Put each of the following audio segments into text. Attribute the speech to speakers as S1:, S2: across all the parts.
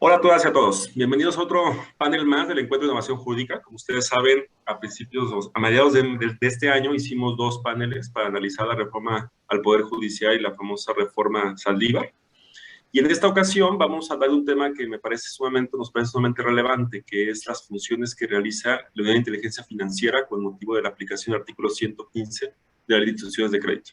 S1: Hola a todas y a todos. Bienvenidos a otro panel más del Encuentro de Innovación Jurídica. Como ustedes saben, a mediados de este año hicimos dos paneles para analizar la reforma al Poder Judicial y la famosa reforma Saldívar. Y en esta ocasión vamos a hablar de un tema que nos parece sumamente relevante, que es las funciones que realiza la Unidad de Inteligencia Financiera con motivo de la aplicación del artículo 115 de la Ley de Instituciones de Crédito.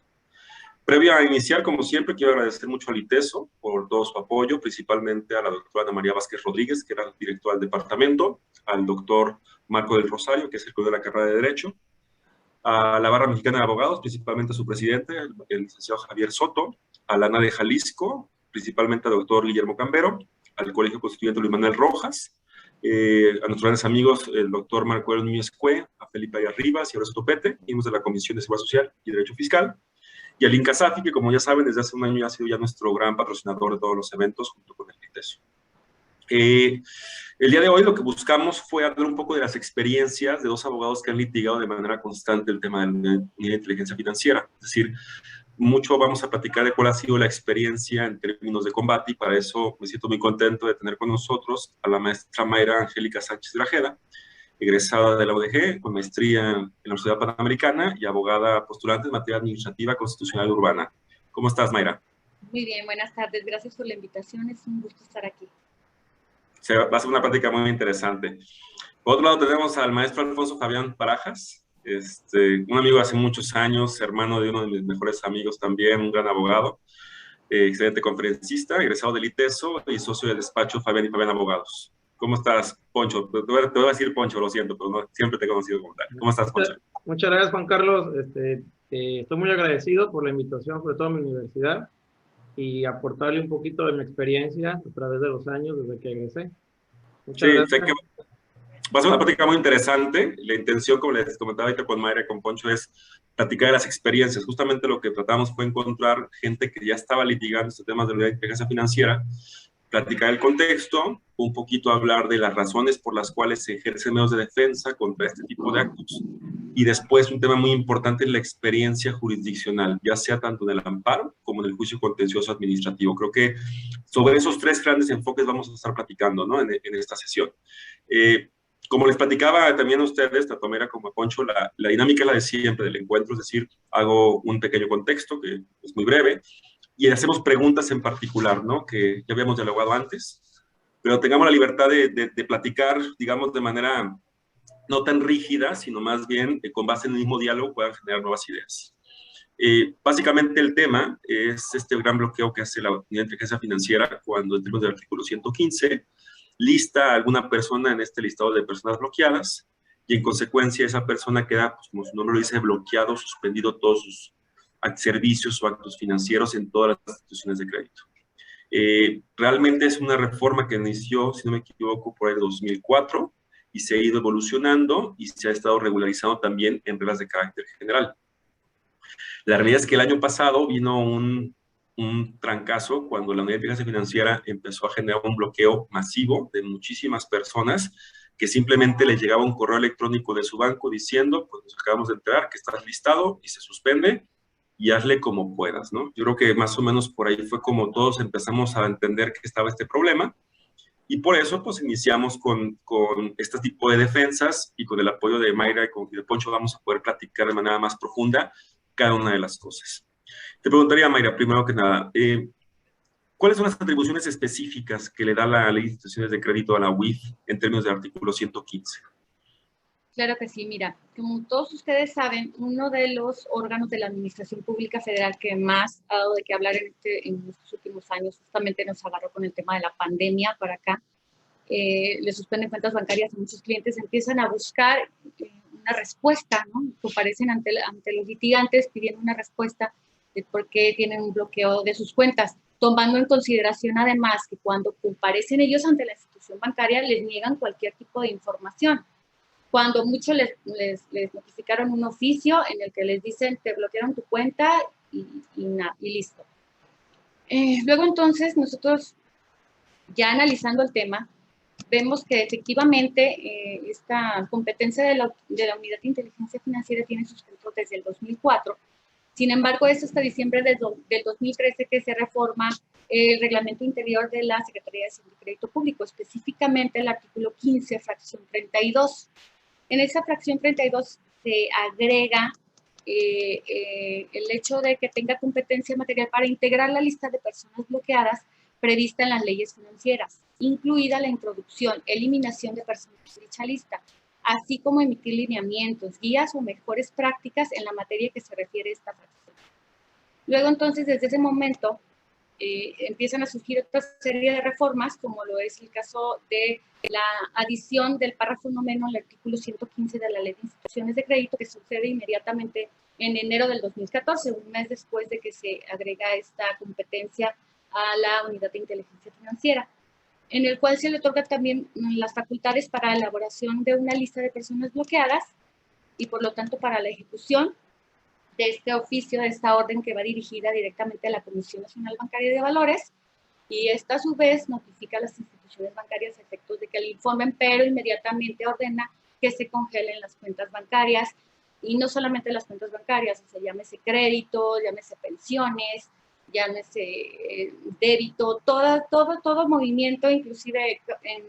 S1: Previo a iniciar, como siempre, quiero agradecer mucho al ITESO por todo su apoyo, principalmente a la doctora Ana María Vázquez Rodríguez, que era el director del departamento, al doctor Marco del Rosario, que es el coordinador de la carrera de Derecho, a la Barra Mexicana de Abogados, principalmente a su presidente, el licenciado Javier Soto, a la ANA de Jalisco, principalmente al doctor Guillermo Cambero, al Colegio Constituyente Luis Manuel Rojas, a nuestros grandes amigos, el doctor Marco Núñez Cue, a Felipe Ayala Rivas y a Horacio Topete, miembros de la Comisión de Seguridad Social y Derecho Fiscal, y al INCASAFI, que como ya saben, desde hace un año ya ha sido ya nuestro gran patrocinador de todos los eventos, junto con el ITESO. El día de hoy lo que buscamos fue hablar un poco de las experiencias de dos abogados que han litigado de manera constante el tema de la inteligencia financiera. Es decir, mucho vamos a platicar de cuál ha sido la experiencia en términos de combate, y para eso me siento muy contento de tener con nosotros a la maestra Mayra Angélica Sánchez Grajeda, egresada de la UDG, con maestría en la Universidad Panamericana y abogada postulante en materia administrativa, constitucional y urbana. ¿Cómo estás, Mayra?
S2: Muy bien, buenas tardes. Gracias por la invitación. Es un gusto estar aquí.
S1: Va a ser una plática muy interesante. Por otro lado, tenemos al maestro Alfonso Fabián Barajas, un amigo de hace muchos años, hermano de uno de mis mejores amigos también, un gran abogado, excelente conferencista, egresado del ITESO y socio del despacho Fabián y Fabián Abogados. ¿Cómo estás, Poncho? Te voy a decir Poncho, lo siento, pero no, siempre te he conocido como tal. ¿Cómo estás, Poncho?
S3: Muchas gracias, Juan Carlos. Estoy muy agradecido por la invitación, sobre todo a mi universidad, y aportarle un poquito de mi experiencia a través de los años desde que egresé. Muchas gracias.
S1: Sé que va a ser una plática muy interesante. La intención, como les comentaba ahorita con Mayra y con Poncho, es platicar de las experiencias. Justamente lo que tratamos fue encontrar gente que ya estaba litigando estos temas de la inteligencia financiera, platicar el contexto, un poquito hablar de las razones por las cuales se ejercen medios de defensa contra este tipo de actos, y después un tema muy importante es la experiencia jurisdiccional, ya sea tanto en el amparo como en el juicio contencioso administrativo. Creo que sobre esos tres grandes enfoques vamos a estar platicando, ¿no?, en esta sesión. Como les platicaba también a ustedes, tanto a Mayra como a Poncho, la dinámica es la de siempre del encuentro, es decir, hago un pequeño contexto que es muy breve, y hacemos preguntas en particular, ¿no?, que ya habíamos dialogado antes, pero tengamos la libertad de platicar, digamos, de manera no tan rígida, sino más bien con base en el mismo diálogo puedan generar nuevas ideas. Básicamente el tema es este gran bloqueo que hace la Unidad de Inteligencia Financiera cuando, en términos del artículo 115, lista a alguna persona en este listado de personas bloqueadas, y en consecuencia esa persona queda, pues, como su nombre lo dice, bloqueado, suspendido todos sus servicios o actos financieros en todas las instituciones de crédito. Realmente es una reforma que inició, si no me equivoco, por el 2004, y se ha ido evolucionando y se ha estado regularizando también en reglas de carácter general. La realidad es que el año pasado vino un trancazo cuando la Unidad de Inteligencia Financiera empezó a generar un bloqueo masivo de muchísimas personas que simplemente les llegaba un correo electrónico de su banco diciendo, pues nos acabamos de enterar que estás listado y se suspende, y hazle como puedas, ¿no? Yo creo que más o menos por ahí fue como todos empezamos a entender que estaba este problema, y por eso pues iniciamos con este tipo de defensas, y con el apoyo de Mayra y de Poncho vamos a poder platicar de manera más profunda cada una de las cosas. Te preguntaría, Mayra, primero que nada, ¿cuáles son las atribuciones específicas que le da la Ley de Instituciones de Crédito a la UIF en términos del artículo 115?
S2: Claro que sí, mira, como todos ustedes saben, uno de los órganos de la Administración Pública Federal que más ha dado de qué hablar en estos últimos años, justamente nos agarró con el tema de la pandemia para acá, le suspenden cuentas bancarias a muchos clientes, empiezan a buscar una respuesta, ¿no? Comparecen ante los litigantes pidiendo una respuesta de por qué tienen un bloqueo de sus cuentas, tomando en consideración además que cuando comparecen ellos ante la institución bancaria les niegan cualquier tipo de información. Cuando muchos les notificaron un oficio en el que les dicen te bloquearon tu cuenta y listo. Luego entonces nosotros, ya analizando el tema, vemos que efectivamente esta competencia de la Unidad de Inteligencia Financiera tiene sustento desde el 2004, Sin embargo, es hasta diciembre del 2013 que se reforma el reglamento interior de la Secretaría de Hacienda y Crédito Público, específicamente el artículo 15, fracción 32. En esa fracción 32 se agrega el hecho de que tenga competencia material para integrar la lista de personas bloqueadas prevista en las leyes financieras, incluida la introducción, eliminación de personas de dicha lista, así como emitir lineamientos, guías o mejores prácticas en la materia que se refiere a esta fracción. Luego, entonces, desde ese momento, empiezan a surgir otra serie de reformas, como lo es el caso de la adición del párrafo noveno al artículo 115 de la Ley de Instituciones de Crédito, que sucede inmediatamente en enero del 2014, un mes después de que se agrega esta competencia a la Unidad de Inteligencia Financiera, en el cual se le otorga también las facultades para la elaboración de una lista de personas bloqueadas y, por lo tanto, para la ejecución de este oficio, de esta orden que va dirigida directamente a la Comisión Nacional Bancaria de Valores, y esta a su vez notifica a las instituciones bancarias a efectos de que le informen, pero inmediatamente ordena que se congelen las cuentas bancarias, y no solamente las cuentas bancarias, o sea, llámese crédito, llámese pensiones, llámese débito, todo movimiento, inclusive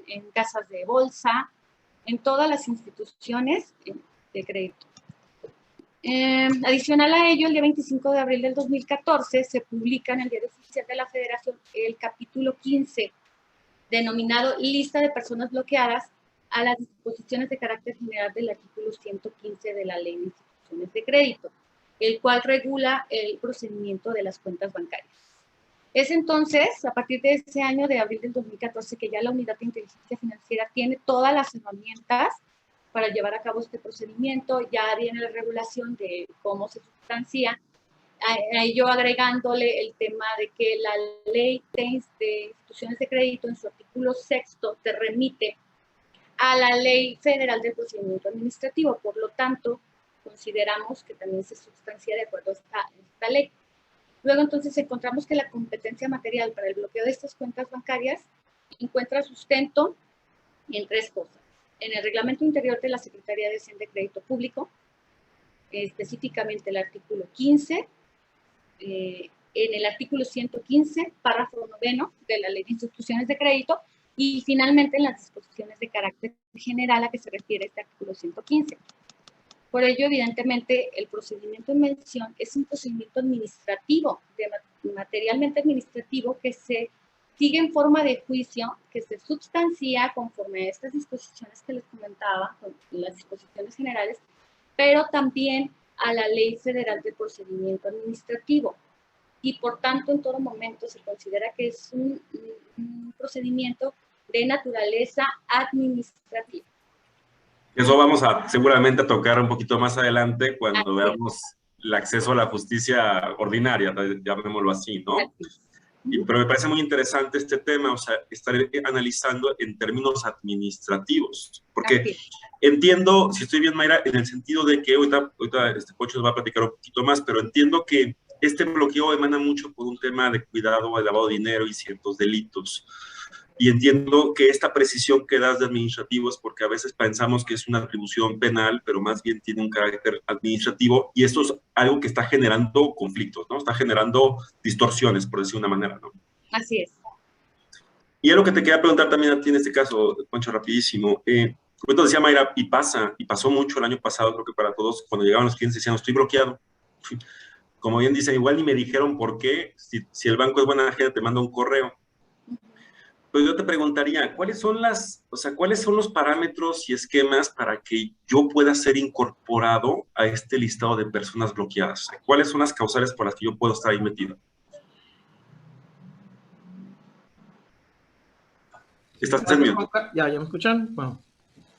S2: en casas de bolsa, en todas las instituciones de crédito. Adicional a ello, el día 25 de abril del 2014 se publica en el Diario Oficial de la Federación el capítulo 15, denominado Lista de Personas Bloqueadas, a las disposiciones de carácter general del artículo 115 de la Ley de Instituciones de Crédito, el cual regula el procedimiento de las cuentas bancarias. Es entonces, a partir de ese año de abril del 2014, que ya la Unidad de Inteligencia Financiera tiene todas las herramientas para llevar a cabo este procedimiento. Ya viene la regulación de cómo se sustancia, a ello agregándole el tema de que la Ley de Instituciones de Crédito en su artículo 6 te remite a la Ley Federal del Procedimiento Administrativo. Por lo tanto, consideramos que también se sustancia de acuerdo a esta ley. Luego, entonces, encontramos que la competencia material para el bloqueo de estas cuentas bancarias encuentra sustento en tres cosas. En el reglamento interior de la Secretaría de Hacienda y Crédito Público, específicamente el artículo 15, en el artículo 115, párrafo noveno de la Ley de Instituciones de Crédito, y finalmente en las disposiciones de carácter general a que se refiere este artículo 115. Por ello, evidentemente, el procedimiento en mención es un procedimiento administrativo, materialmente administrativo, que se sigue en forma de juicio, que se sustancia conforme a estas disposiciones que les comentaba, con las disposiciones generales, pero también a la Ley Federal del Procedimiento Administrativo. Y por tanto, en todo momento se considera que es un procedimiento de naturaleza administrativa.
S1: Eso vamos a seguramente a tocar un poquito más adelante cuando veamos el acceso a la justicia ordinaria, llamémoslo así, ¿no? Pero me parece muy interesante este tema, o sea, estar analizando en términos administrativos, porque entiendo, si estoy bien, Mayra, en el sentido de que ahorita Poncho nos va a platicar un poquito más, pero entiendo que este bloqueo emana mucho por un tema de cuidado al lavado de dinero y ciertos delitos. Y entiendo que esta precisión que das de administrativo es porque a veces pensamos que es una atribución penal, pero más bien tiene un carácter administrativo, y esto es algo que está generando conflictos, ¿no? Está generando distorsiones, por decir de una manera, ¿no?
S2: Así es.
S1: Y es lo que te quería preguntar también a ti en este caso, Poncho, rapidísimo. Como te decía Mayra, y pasó mucho el año pasado, creo que para todos, cuando llegaban los clientes decían, estoy bloqueado. Como bien dicen, igual ni me dijeron por qué, si el banco es buena gente, te manda un correo. Pues yo te preguntaría, ¿cuáles son los parámetros y esquemas para que yo pueda ser incorporado a este listado de personas bloqueadas? ¿Cuáles son las causales por las que yo puedo estar ahí metido? ¿Estás en mute?
S3: ¿Ya me escuchan? Bueno,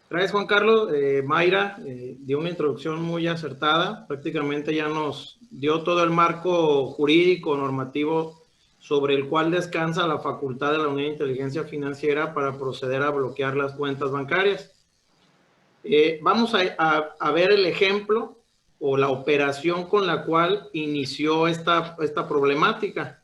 S3: gracias, Juan Carlos. Mayra dio una introducción muy acertada. Prácticamente ya nos dio todo el marco jurídico, normativo, sobre el cual descansa la facultad de la Unidad de Inteligencia Financiera para proceder a bloquear las cuentas bancarias. Vamos a ver el ejemplo o la operación con la cual inició esta problemática.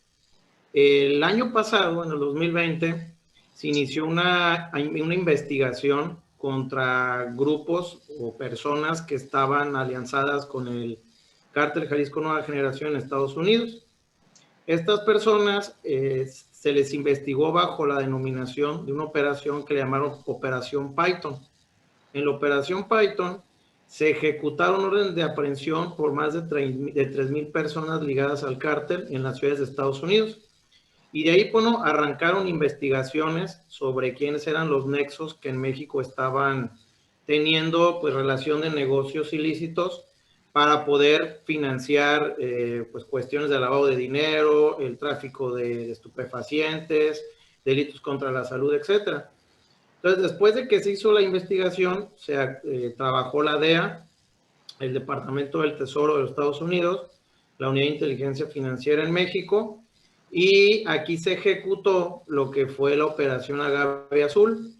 S3: El año pasado, en el 2020, se inició una investigación contra grupos o personas que estaban alianzadas con el Cártel Jalisco Nueva Generación en Estados Unidos. Estas personas se les investigó bajo la denominación de una operación que le llamaron Operación Python. En la Operación Python se ejecutaron órdenes de aprehensión por más de 3,000 personas ligadas al cártel en las ciudades de Estados Unidos. Y de ahí, bueno, arrancaron investigaciones sobre quiénes eran los nexos que en México estaban teniendo pues relación de negocios ilícitos para poder financiar pues cuestiones de lavado de dinero, el tráfico de estupefacientes, delitos contra la salud, etcétera. Entonces, después de que se hizo la investigación, se trabajó la DEA, el Departamento del Tesoro de los Estados Unidos, la Unidad de Inteligencia Financiera en México, y aquí se ejecutó lo que fue la Operación Agave Azul.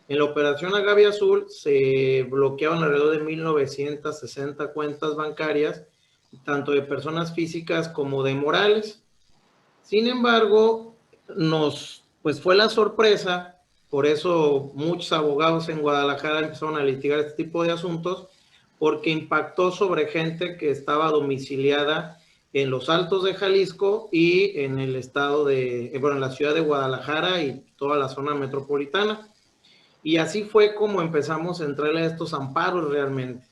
S3: En la Operación Agave Azul se bloquearon alrededor de 1,960 cuentas bancarias, tanto de personas físicas como de morales. Sin embargo, pues fue la sorpresa, por eso muchos abogados en Guadalajara empezaron a litigar este tipo de asuntos, porque impactó sobre gente que estaba domiciliada en los Altos de Jalisco y en el estado en la ciudad de Guadalajara y toda la zona metropolitana. Y así fue como empezamos a entrarle a estos amparos realmente,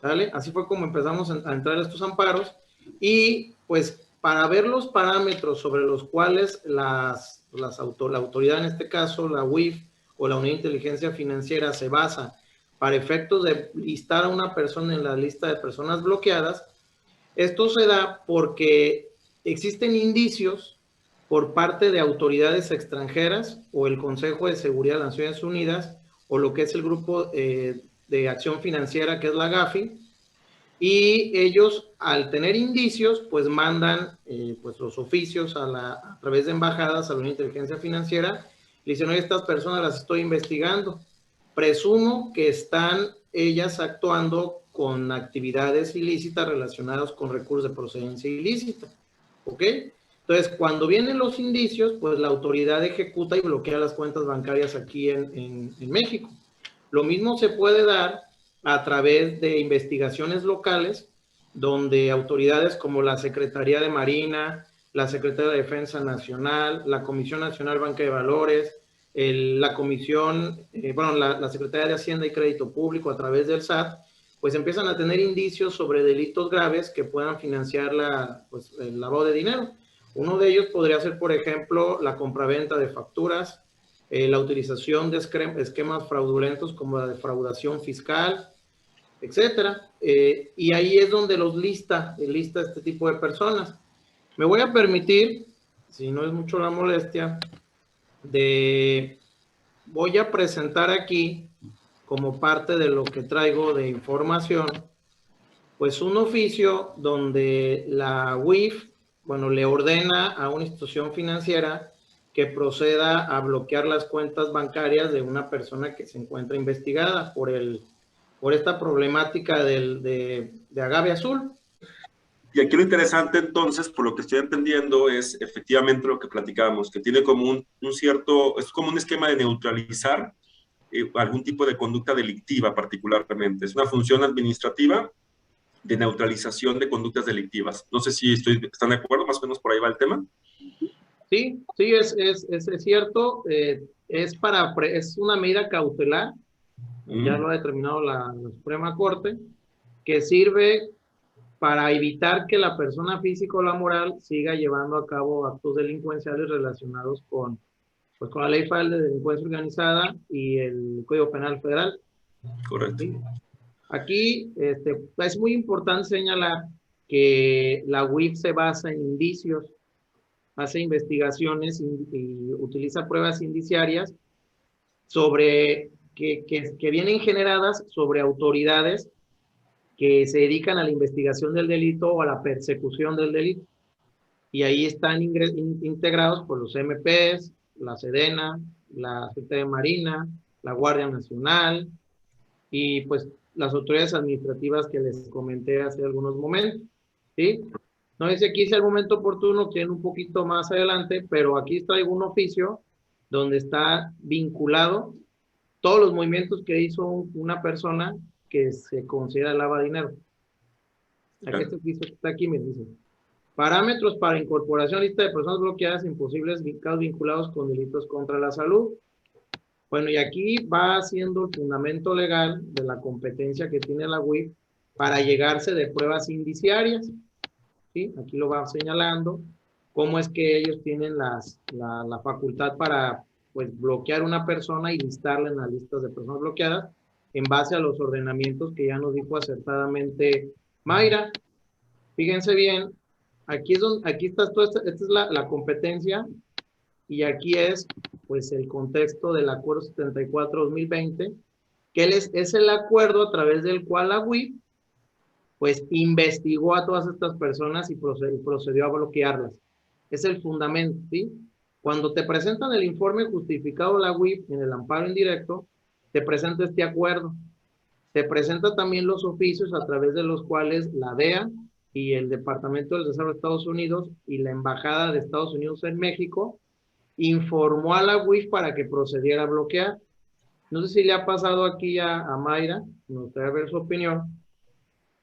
S3: ¿vale? Así fue como empezamos a entrar a estos amparos y pues para ver los parámetros sobre los cuales la autoridad, en este caso la UIF o la Unidad de Inteligencia Financiera, se basa para efectos de listar a una persona en la lista de personas bloqueadas, esto se da porque existen indicios por parte de autoridades extranjeras o el Consejo de Seguridad de las Naciones Unidas o lo que es el Grupo de Acción Financiera, que es la GAFI, y ellos, al tener indicios, pues mandan pues los oficios a través de embajadas a la Unidad de Inteligencia Financiera, y dicen, oye, estas personas las estoy investigando, presumo que están ellas actuando con actividades ilícitas relacionadas con recursos de procedencia ilícita, ¿ok? Entonces, cuando vienen los indicios, pues la autoridad ejecuta y bloquea las cuentas bancarias aquí en México. Lo mismo se puede dar a través de investigaciones locales, donde autoridades como la Secretaría de Marina, la Secretaría de Defensa Nacional, la Comisión Nacional Banca de Valores, la Comisión, la Secretaría de Hacienda y Crédito Público a través del SAT, pues empiezan a tener indicios sobre delitos graves que puedan financiar el lavado de dinero. Uno de ellos podría ser, por ejemplo, la compraventa de facturas, la utilización de esquemas fraudulentos como la defraudación fiscal, etcétera. Y ahí es donde lista este tipo de personas. Me voy a permitir, si no es mucho la molestia, voy a presentar aquí, como parte de lo que traigo de información, pues un oficio donde la UIF, le ordena a una institución financiera que proceda a bloquear las cuentas bancarias de una persona que se encuentra investigada por esta problemática de Agave Azul.
S1: Y aquí lo interesante entonces, por lo que estoy entendiendo, es efectivamente lo que platicábamos, que tiene como es como un esquema de neutralizar algún tipo de conducta delictiva particularmente. Es una función administrativa de neutralización de conductas delictivas. No sé si están de acuerdo, más o menos por ahí va el tema.
S3: Sí, es cierto. Es una medida cautelar, ya lo ha determinado la Suprema Corte, que sirve para evitar que la persona física o la moral siga llevando a cabo actos delincuenciales relacionados con la Ley Federal de Delincuencia Organizada y el Código Penal Federal.
S1: Correcto.
S3: ¿Sí? Aquí es muy importante señalar que la UIF se basa en indicios, hace investigaciones y utiliza pruebas indiciarias que vienen generadas sobre autoridades que se dedican a la investigación del delito o a la persecución del delito. Y ahí están integrados por los MPs, la Sedena, la Secretaría de Marina, la Guardia Nacional y pues las autoridades administrativas que les comenté hace algunos momentos, ¿sí? No sé si aquí es el momento oportuno, tienen un poquito más adelante, pero aquí traigo un oficio donde está vinculado todos los movimientos que hizo una persona que se considera lava dinero. Aquí está aquí, me dice. Parámetros para incorporación a lista de personas bloqueadas en posibles casos vinculados con delitos contra la salud. Bueno, y aquí va haciendo el fundamento legal de la competencia que tiene la UIF para llegarse de pruebas indiciarias. ¿Sí? Aquí lo va señalando cómo es que ellos tienen la facultad para, pues, bloquear una persona y listarla en las listas de personas bloqueadas en base a los ordenamientos que ya nos dijo acertadamente Mayra. Fíjense bien, aquí está toda esta es la competencia, y aquí es, pues, el contexto del Acuerdo 74-2020, que es el acuerdo a través del cual la UIF, pues, investigó a todas estas personas y procedió a bloquearlas. Es el fundamento, ¿sí? Cuando te presentan el informe justificado de la UIF en el amparo indirecto, te presenta este acuerdo. Te presenta también los oficios a través de los cuales la DEA y el Departamento del Desarrollo de Estados Unidos y la Embajada de Estados Unidos en México informó a la UIF para que procediera a bloquear. No sé si le ha pasado aquí a Mayra, me gustaría ver su opinión,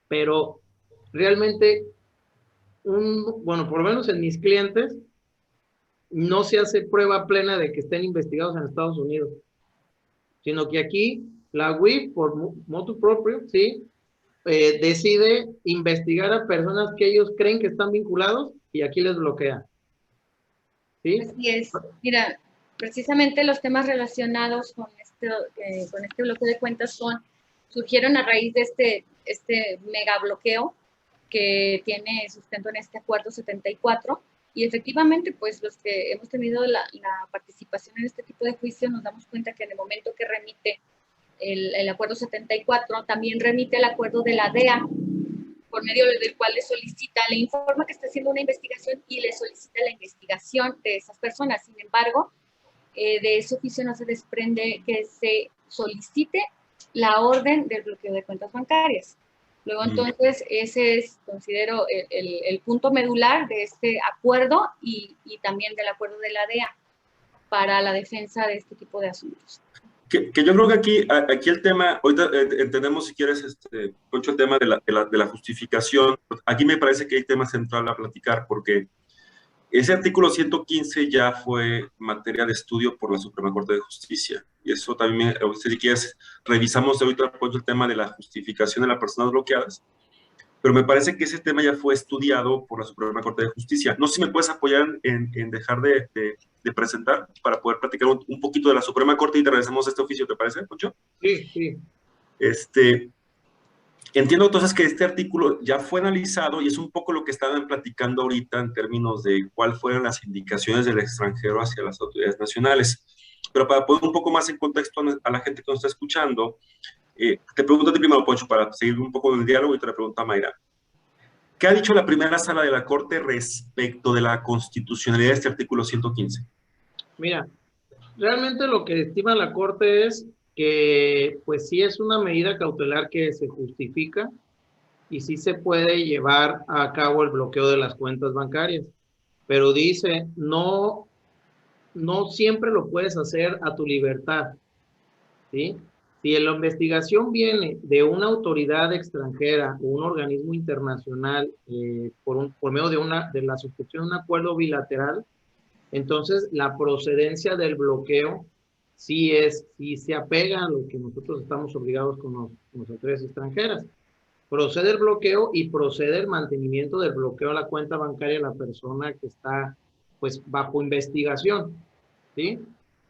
S3: pero realmente, bueno, por lo menos en mis clientes, no se hace prueba plena de que estén investigados en Estados Unidos, sino que aquí la UIF, por motu propio, ¿sí? Decide investigar a personas que ellos creen que están vinculados y aquí les bloquea. ¿Sí?
S2: Así es. Mira, precisamente los temas relacionados con este bloqueo de cuentas surgieron a raíz de este mega bloqueo que tiene sustento en este acuerdo 74, y efectivamente, pues los que hemos tenido la participación en este tipo de juicios nos damos cuenta que en el momento que remite el acuerdo 74, también remite el acuerdo de la DEA, por medio del cual le informa que está haciendo una investigación y le solicita la investigación de esas personas. Sin embargo, de ese oficio no se desprende que se solicite la orden del bloqueo de cuentas bancarias. Luego, entonces, ese es, considero, el punto medular de este acuerdo y también del acuerdo de la DEA para la defensa de este tipo de asuntos.
S1: Que yo creo que aquí el tema, ahorita entendemos, si quieres, Poncho, el tema de la justificación. Aquí me parece que hay tema central a platicar, porque ese artículo 115 ya fue materia de estudio por la Suprema Corte de Justicia. Y eso también, si quieres, revisamos ahorita, Poncho, el tema de la justificación de las personas bloqueadas. Pero me parece que ese tema ya fue estudiado por la Suprema Corte de Justicia. No sé si me puedes apoyar en dejar de presentar para poder platicar un poquito de la Suprema Corte y te regresamos a este oficio, ¿te parece, Poncho?
S3: Sí, sí.
S1: Entiendo entonces que este artículo ya fue analizado y es un poco lo que estaban platicando ahorita en términos de cuáles fueron las indicaciones del extranjero hacia las autoridades nacionales. Pero para poner un poco más en contexto a la gente que nos está escuchando, te pregunto a ti primero, Poncho, para seguir un poco en el diálogo, y te la pregunto a Mayra. ¿Qué ha dicho la primera sala de la Corte respecto de la constitucionalidad de este artículo 115?
S3: Mira, realmente lo que estima la Corte es que, pues, sí es una medida cautelar que se justifica y sí se puede llevar a cabo el bloqueo de las cuentas bancarias, pero dice, no siempre lo puedes hacer a tu libertad, ¿sí? Si la investigación viene de una autoridad extranjera o un organismo internacional por medio de la suscripción de un acuerdo bilateral, entonces la procedencia del bloqueo sí se apega a lo que nosotros estamos obligados con las autoridades extranjeras. Procede el bloqueo y procede el mantenimiento del bloqueo a la cuenta bancaria de la persona que está, pues, bajo investigación, ¿sí?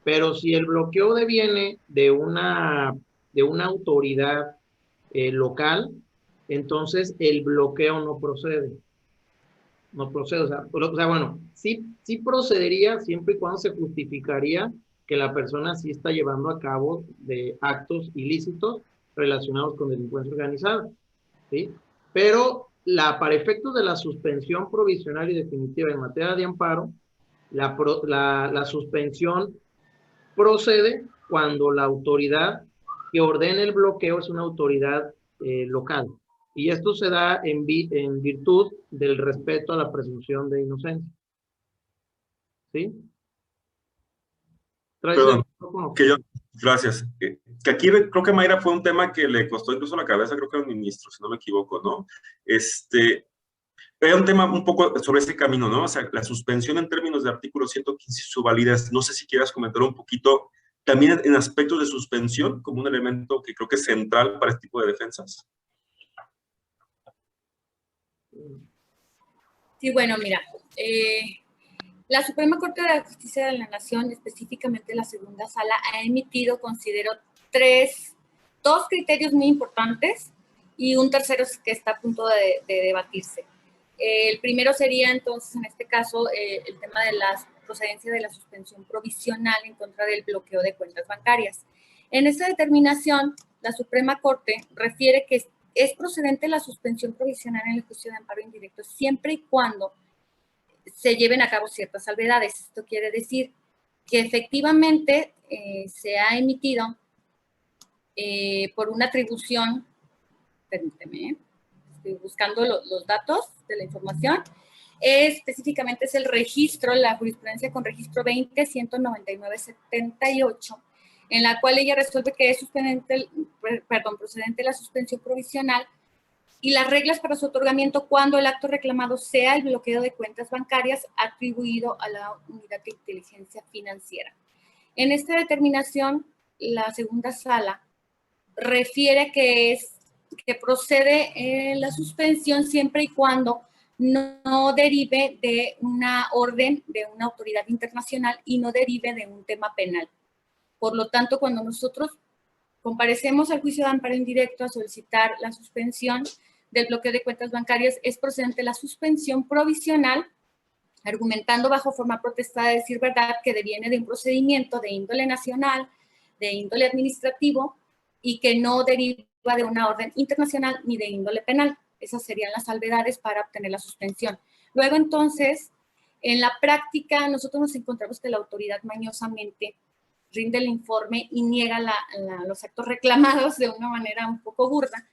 S3: Pero si el bloqueo deviene de una autoridad local, entonces el bloqueo no procede. No procede, o sea, bueno, sí procedería siempre y cuando se justificaría que la persona sí está llevando a cabo de actos ilícitos relacionados con delincuencia organizada, ¿sí? Pero para efectos de la suspensión provisional y definitiva en materia de amparo, la suspensión procede cuando la autoridad que ordena el bloqueo es una autoridad local. Y esto se da en virtud del respeto a la presunción de inocencia. ¿Sí?
S1: Perdón, que yo, gracias. Que aquí creo que Mayra fue un tema que le costó incluso la cabeza, creo que al ministro, si no me equivoco, ¿no? Era un tema un poco sobre ese camino, ¿no? O sea, la suspensión en términos de artículo 115 y su validez, no sé si quieras comentar un poquito también en aspectos de suspensión, como un elemento que creo que es central para este tipo de defensas.
S2: Sí, bueno, mira, la Suprema Corte de Justicia de la Nación, específicamente la segunda sala, ha emitido, considero, dos criterios muy importantes y un tercero que está a punto de debatirse. El primero sería, entonces, en este caso, el tema de la procedencia de la suspensión provisional en contra del bloqueo de cuentas bancarias. En esta determinación, la Suprema Corte refiere que es procedente la suspensión provisional en el juicio de amparo indirecto siempre y cuando se lleven a cabo ciertas salvedades. Esto quiere decir que efectivamente se ha emitido por una atribución, permíteme, estoy buscando los datos de la información, específicamente es el registro, la jurisprudencia con registro 20-199-78, en la cual ella resuelve que es procedente la suspensión provisional y las reglas para su otorgamiento cuando el acto reclamado sea el bloqueo de cuentas bancarias atribuido a la Unidad de Inteligencia Financiera. En esta determinación, la segunda sala refiere que procede la suspensión siempre y cuando no derive de una orden de una autoridad internacional y no derive de un tema penal. Por lo tanto, cuando nosotros comparecemos al juicio de amparo indirecto a solicitar la suspensión del bloqueo de cuentas bancarias, es procedente la suspensión provisional, argumentando bajo forma protestada de decir verdad que deviene de un procedimiento de índole nacional, de índole administrativo, y que no deriva de una orden internacional ni de índole penal. Esas serían las salvedades para obtener la suspensión. Luego, entonces, en la práctica, nosotros nos encontramos que la autoridad mañosamente rinde el informe y niega los actos reclamados de una manera un poco burda.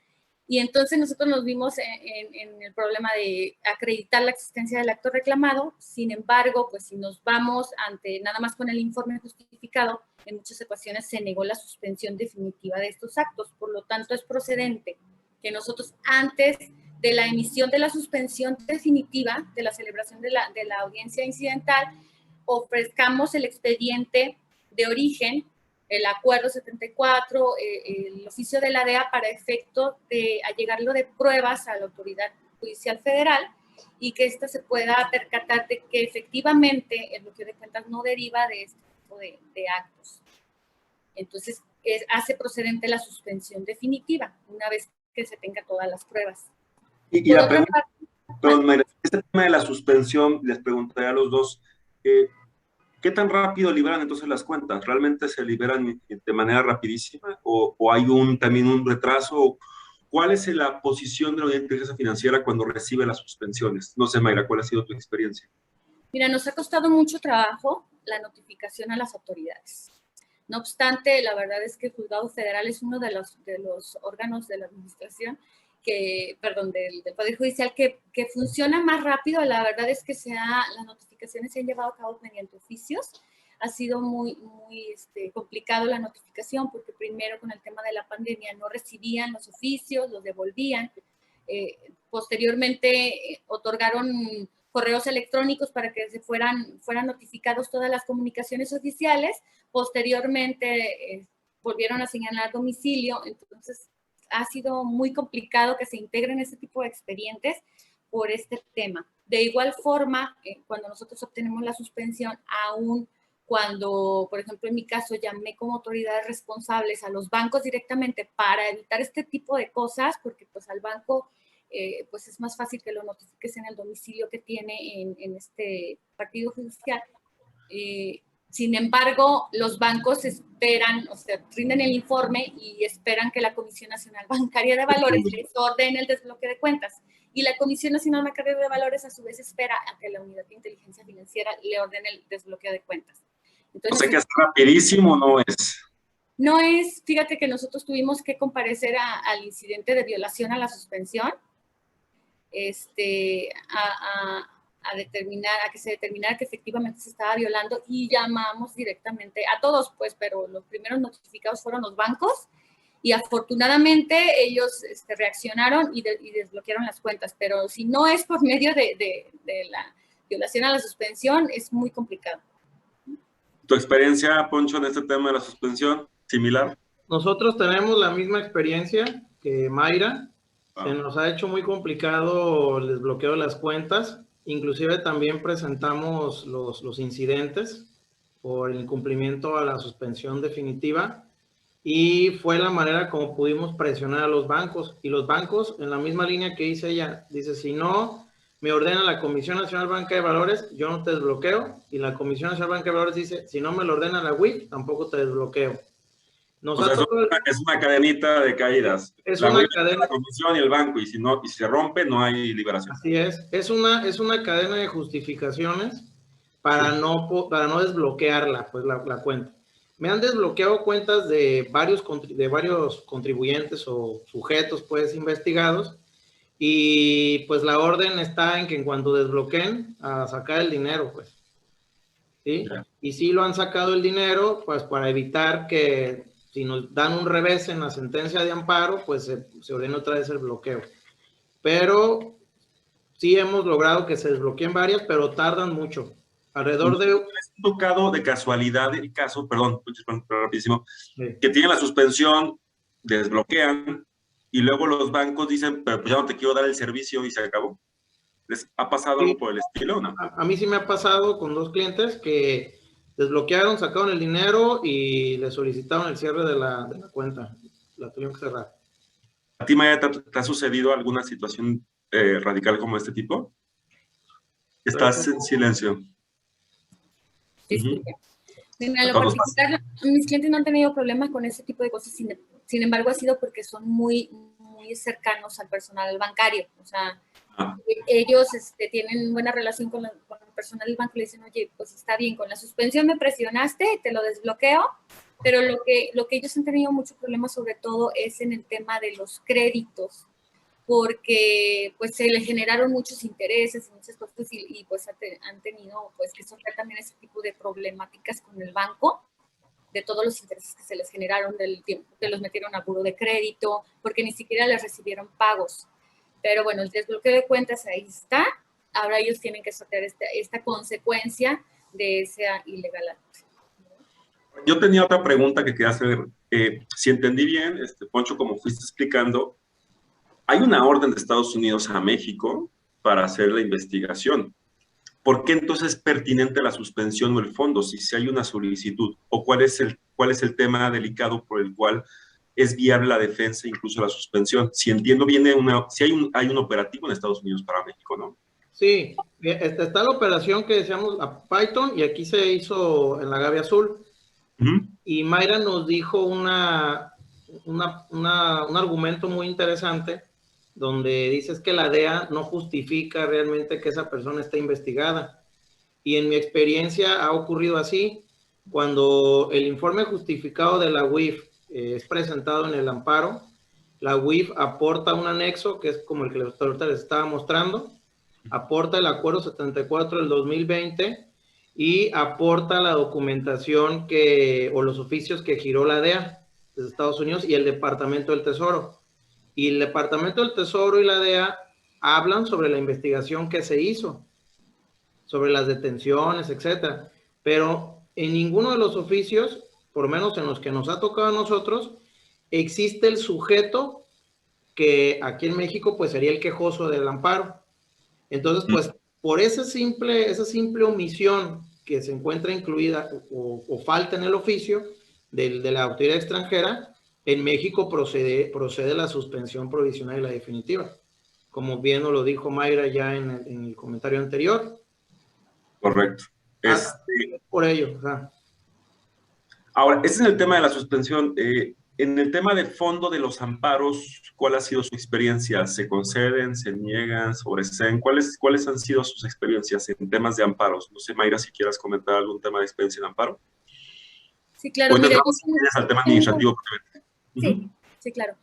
S2: Y entonces nosotros nos vimos en el problema de acreditar la existencia del acto reclamado. Sin embargo, pues si nos vamos ante nada más con el informe justificado, en muchas ocasiones se negó la suspensión definitiva de estos actos. Por lo tanto, es procedente que nosotros antes de la emisión de la suspensión definitiva, de la celebración de la audiencia incidental, ofrezcamos el expediente de origen, el acuerdo 74, el oficio de la DEA para efecto de allegarlo de pruebas a la autoridad judicial federal y que ésta se pueda percatar de que efectivamente el bloqueo de cuentas no deriva de este tipo de actos. Entonces, hace procedente la suspensión definitiva una vez que se tenga todas las pruebas.
S1: Y la pregunta, perdón, Mayra, este tema de la suspensión, les preguntaré a los dos, ¿qué tan rápido liberan entonces las cuentas? ¿Realmente se liberan de manera rapidísima o hay también un retraso? ¿Cuál es la posición de la Unidad de Inteligencia Financiera cuando recibe las suspensiones? No sé, Mayra, ¿cuál ha sido tu experiencia?
S2: Mira, nos ha costado mucho trabajo la notificación a las autoridades. No obstante, la verdad es que el Juzgado Federal es uno de los órganos de la administración del Poder Judicial que funciona más rápido. La verdad es que las notificaciones se han llevado a cabo mediante oficios. Ha sido muy complicado la notificación porque primero con el tema de la pandemia no recibían los oficios, los devolvían. Posteriormente otorgaron correos electrónicos para que fueran notificados todas las comunicaciones oficiales. Posteriormente volvieron a señalar domicilio. Entonces, ha sido muy complicado que se integren este tipo de expedientes por este tema. De igual forma, cuando nosotros obtenemos la suspensión, aún cuando, por ejemplo, en mi caso, llamé como autoridades responsables a los bancos directamente para evitar este tipo de cosas, porque pues al banco pues es más fácil que lo notifiques en el domicilio que tiene en este partido judicial. Sin embargo, los bancos esperan, o sea, rinden el informe y esperan que la Comisión Nacional Bancaria de Valores les ordene el desbloqueo de cuentas. Y la Comisión Nacional Bancaria de Valores, a su vez, espera a que la Unidad de Inteligencia Financiera le ordene el desbloqueo de cuentas. Entonces,
S1: o sea, que es rapidísimo, ¿no es?
S2: No es, fíjate que nosotros tuvimos que comparecer al incidente de violación a la suspensión, a que se determinara que efectivamente se estaba violando, y llamamos directamente a todos, pues, pero los primeros notificados fueron los bancos, y afortunadamente ellos reaccionaron y desbloquearon las cuentas, pero si no es por medio de la violación a la suspensión, es muy complicado.
S1: ¿Tu experiencia, Poncho, en este tema de la suspensión, similar?
S3: Nosotros tenemos la misma experiencia que Mayra. Se nos ha hecho muy complicado el desbloqueo de las cuentas. Inclusive también presentamos los incidentes por el incumplimiento a la suspensión definitiva, y fue la manera como pudimos presionar a los bancos. Y los bancos, en la misma línea que dice ella, dice, si no me ordena la Comisión Nacional Banca de Valores, yo no te desbloqueo. Y la Comisión Nacional Banca de Valores dice, si no me lo ordena la WIF, tampoco te desbloqueo.
S1: O sea, es una cadenita de caídas.
S3: Es una cadena.
S1: La comisión y el banco, y si se rompe, no hay liberación.
S3: Así es una cadena de justificaciones para no desbloquearla, pues la cuenta. Me han desbloqueado cuentas de varios contribuyentes o sujetos, pues, investigados, y pues la orden está en que en cuanto desbloqueen, a sacar el dinero, pues. ¿Sí? Yeah. Y sí lo han sacado el dinero, pues, para evitar que, si nos dan un revés en la sentencia de amparo, pues se ordene otra vez el bloqueo. Pero sí hemos logrado que se desbloqueen varias, pero tardan mucho. Alrededor de...
S1: ¿Les ha tocado de casualidad el caso, perdón, rapidísimo, sí, que tienen la suspensión, desbloquean, y luego los bancos dicen, pero pues ya no te quiero dar el servicio, y se acabó? ¿Les ha pasado algo por el estilo o no?
S3: A mí sí me ha pasado con 2 clientes que desbloquearon, sacaron el dinero y le solicitaron el cierre de la cuenta. La tuvieron que cerrar.
S1: ¿A ti, Maya, te ha sucedido alguna situación radical como este tipo? Estás en silencio.
S2: Sí. En lo particular, mis clientes no han tenido problemas con ese tipo de cosas, sin embargo, ha sido porque son muy, muy cercanos al personal bancario. O sea, ellos tienen buena relación con el personal del banco, le dicen, oye, pues está bien, con la suspensión me presionaste, te lo desbloqueo, pero lo que ellos han tenido mucho problema sobre todo es en el tema de los créditos, porque pues se les generaron muchos intereses y muchas cosas, y pues han tenido pues que sofrer también ese tipo de problemáticas con el banco, de todos los intereses que se les generaron, del tiempo que los metieron a buro de crédito, porque ni siquiera les recibieron pagos. Pero bueno, el desbloqueo de cuentas ahí está. Ahora ellos tienen que sortear esta consecuencia de esa ilegal acto.
S1: Yo tenía otra pregunta que quería hacer. Si entendí bien, Poncho, como fuiste explicando, hay una orden de Estados Unidos a México para hacer la investigación. ¿Por qué entonces es pertinente la suspensión o el fondo si hay una solicitud? ¿O cuál es el tema delicado por el cual es viable la defensa, incluso la suspensión? Si entiendo bien, si hay un operativo en Estados Unidos para México, ¿no?
S3: Sí, está la operación que decíamos a Python, y aquí se hizo en la Gaby Azul. Y Mayra nos dijo un argumento muy interesante, donde dices que la DEA no justifica realmente que esa persona esté investigada. Y en mi experiencia ha ocurrido así. Cuando el informe justificado de la UIF es presentado en el amparo, la UIF aporta un anexo, que es como el que ahorita les estaba mostrando, aporta el acuerdo 74 del 2020 y aporta la documentación o los oficios que giró la DEA de Estados Unidos y el Departamento del Tesoro. Y el Departamento del Tesoro y la DEA hablan sobre la investigación que se hizo, sobre las detenciones, etcétera. Pero en ninguno de los oficios, por lo menos en los que nos ha tocado a nosotros, existe el sujeto que aquí en México pues sería el quejoso del amparo. Entonces, pues, por esa simple omisión que se encuentra incluida o falta en el oficio de la autoridad extranjera, en México procede la suspensión provisional y la definitiva, como bien nos lo dijo Mayra ya en el comentario anterior.
S1: Correcto.
S3: Por ello. O sea.
S1: Ahora, ese es el tema de la suspensión. En el tema de fondo de los amparos, ¿cuál ha sido su experiencia? ¿Se conceden, se niegan, sobreseen? ¿Cuáles han sido sus experiencias en temas de amparos? No sé, Mayra, si quieras comentar algún tema de experiencia en amparo.
S2: Sí, claro.
S1: Mira, al tema administrativo.
S2: Sí, claro.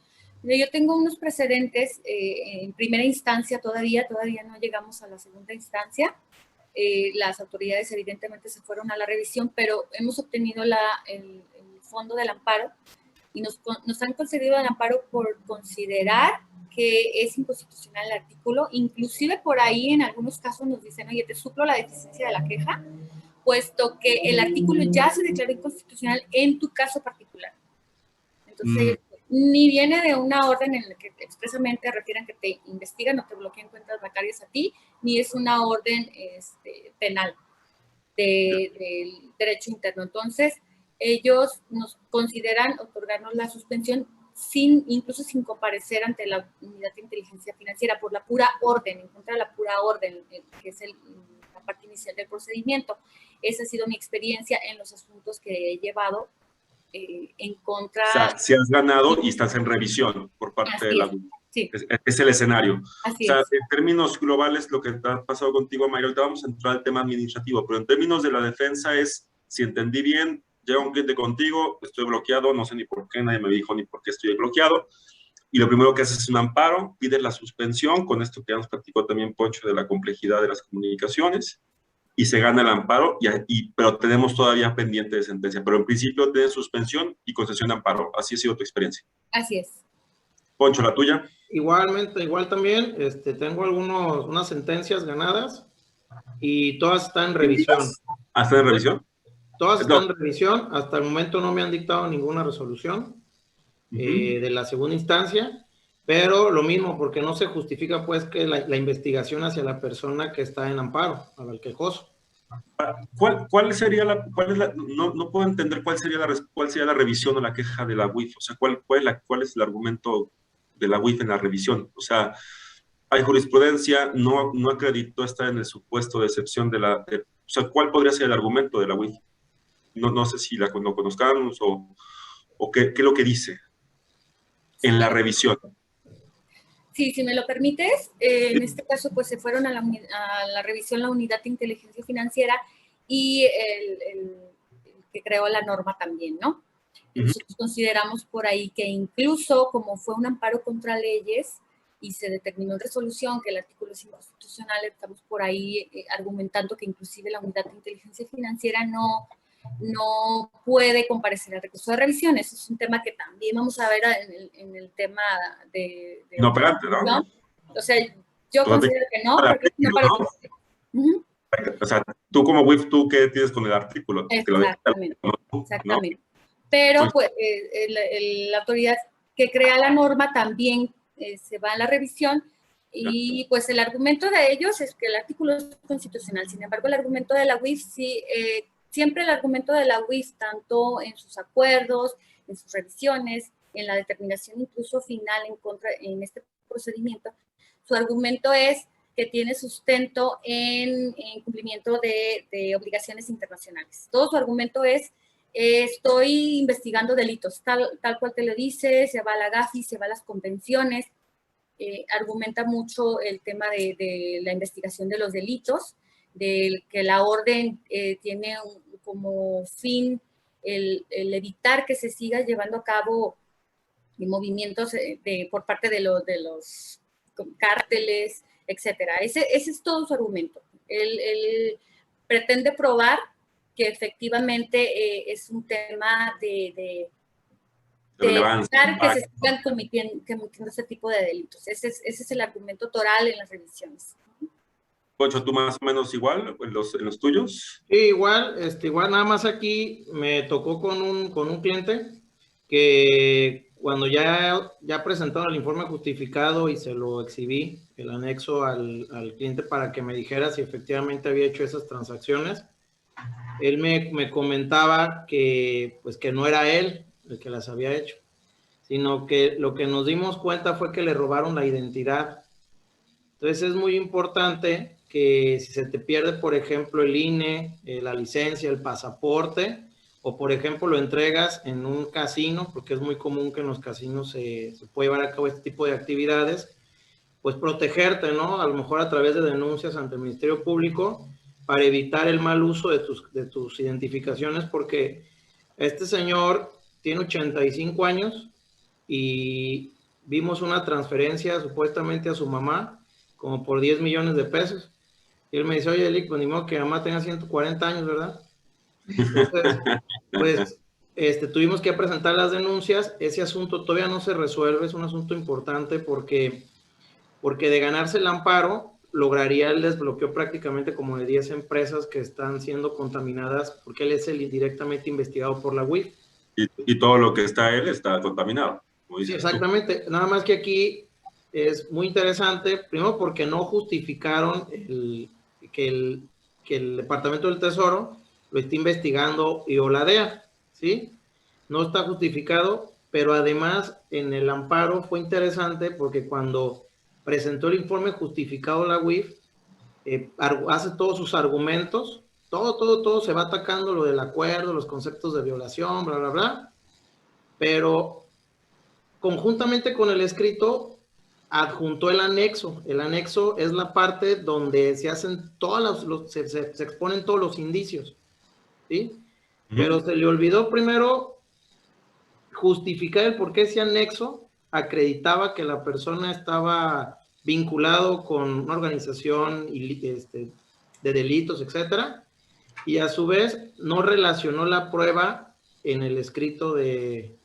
S2: Yo tengo unos precedentes en primera instancia todavía no llegamos a la segunda instancia. Las autoridades evidentemente se fueron a la revisión, pero hemos obtenido el fondo del amparo y nos han concedido el amparo por considerar que es inconstitucional el artículo. Inclusive por ahí en algunos casos nos dicen, oye, te suplo la deficiencia de la queja, puesto que el artículo ya se declaró inconstitucional en tu caso particular. Entonces, ni viene de una orden en la que expresamente refieren que te investigan o te bloquean cuentas bancarias a ti, ni es una orden penal del derecho interno. Entonces, ellos nos consideran otorgarnos la suspensión incluso sin comparecer ante la unidad de inteligencia financiera por la pura orden, en contra de la pura orden, que es la parte inicial del procedimiento. Esa ha sido mi experiencia en los asuntos que he llevado en contra...
S1: O sea, si has ganado y estás en revisión por parte de la...
S2: Sí.
S1: Es el escenario.
S2: Así
S1: o sea,
S2: es.
S1: En términos globales, lo que te ha pasado contigo, Mayra, ahorita vamos a entrar al tema administrativo, pero en términos de la defensa es, si entendí bien, llega un cliente contigo, estoy bloqueado, no sé ni por qué, nadie me dijo ni por qué estoy bloqueado, y lo primero que haces es un amparo, pides la suspensión, con esto que ya nos platicó también Poncho de la complejidad de las comunicaciones, y se gana el amparo, pero tenemos todavía pendiente de sentencia. Pero en principio tienes suspensión y concesión de amparo. Así ha sido tu experiencia.
S2: Así es.
S1: Poncho, ¿la tuya?
S3: Igualmente, igual también, tengo unas sentencias ganadas y todas están en revisión.
S1: ¿Están en revisión?
S3: Todas están en revisión. Hasta el momento no me han dictado ninguna resolución de la segunda instancia, pero lo mismo, porque no se justifica pues que la investigación hacia la persona que está en amparo, al quejoso.
S1: ¿Cuál sería no puedo entender cuál sería la revisión o la queja de la UIF? O sea, ¿cuál es el argumento de la UIF en la revisión? O sea, hay jurisprudencia, no acreditó estar en el supuesto de excepción o sea, ¿cuál podría ser el argumento de la UIF? No sé si lo conozcamos o qué es lo que dice en la revisión.
S2: Sí, si me lo permites, en este caso pues se fueron a la revisión la unidad de inteligencia financiera y el que creó la norma también, ¿no? Nosotros consideramos por ahí que incluso como fue un amparo contra leyes y se determinó en resolución que el artículo es inconstitucional, estamos por ahí argumentando que inclusive la unidad de inteligencia financiera no puede comparecer al recurso de revisión. Eso es un tema que también vamos a ver en el tema de
S1: no operante, ¿no?
S2: O sea, yo considero que no, porque no para...
S1: O sea, tú como WIF, ¿tú qué tienes con el artículo?
S2: Exactamente. Exactamente. ¿No? Pero pues la autoridad que crea la norma también se va a la revisión y pues el argumento de ellos es que el artículo es constitucional. Sin embargo, el argumento de la UIF sí... siempre el argumento de la UIF, tanto en sus acuerdos, en sus revisiones, en la determinación incluso final en este procedimiento, su argumento es que tiene sustento en cumplimiento de obligaciones internacionales. Todo su argumento es, estoy investigando delitos, tal cual te lo dice, se va a la GAFI, se va a las convenciones, argumenta mucho el tema de la investigación de los delitos, de que la orden tiene como fin el evitar que se siga llevando a cabo movimientos por parte de los cárteles, etcétera. Ese es todo su argumento. Él pretende probar que efectivamente es un tema de evitar que se sigan cometiendo ese tipo de delitos. Ese es el argumento toral en las revisiones.
S1: Poncho, ¿tú más o menos igual en los tuyos?
S3: Sí, igual nada más aquí me tocó con un cliente que cuando ya presentaron el informe justificado y se lo exhibí, el anexo al cliente para que me dijera si efectivamente había hecho esas transacciones, él me comentaba que pues que no era él el que las había hecho, sino que lo que nos dimos cuenta fue que le robaron la identidad. Entonces es muy importante que si se te pierde, por ejemplo, el INE, la licencia, el pasaporte, o por ejemplo lo entregas en un casino, porque es muy común que en los casinos se puede llevar a cabo este tipo de actividades, pues protegerte, ¿no? A lo mejor a través de denuncias ante el Ministerio Público para evitar el mal uso de tus identificaciones, porque este señor tiene 85 años y vimos una transferencia supuestamente a su mamá, como por 10 millones de pesos. Y él me dice, oye, Elic, pues ni modo que mamá tenga 140 años, ¿verdad? Entonces, pues, tuvimos que presentar las denuncias. Ese asunto todavía no se resuelve, es un asunto importante porque de ganarse el amparo, lograría el desbloqueo prácticamente como de 10 empresas que están siendo contaminadas, porque él es el indirectamente investigado por la UIF.
S1: Y todo lo que está él está contaminado, como
S3: Sí,
S1: dices tú.
S3: exactamente. Nada más que aquí es muy interesante, primero porque no justificaron que el Departamento del Tesoro lo esté investigando y o la DEA, ¿sí? No está justificado, pero además en el amparo fue interesante porque cuando presentó el informe justificado la UIF, hace todos sus argumentos, todo se va atacando lo del acuerdo, los conceptos de violación, bla, bla, bla, pero conjuntamente con el escrito adjuntó el anexo. El anexo es la parte donde se hacen se exponen todos los indicios, ¿sí? Pero se le olvidó primero justificar el por qué ese anexo acreditaba que la persona estaba vinculado con una organización de delitos, etcétera, y a su vez no relacionó la prueba en el escrito de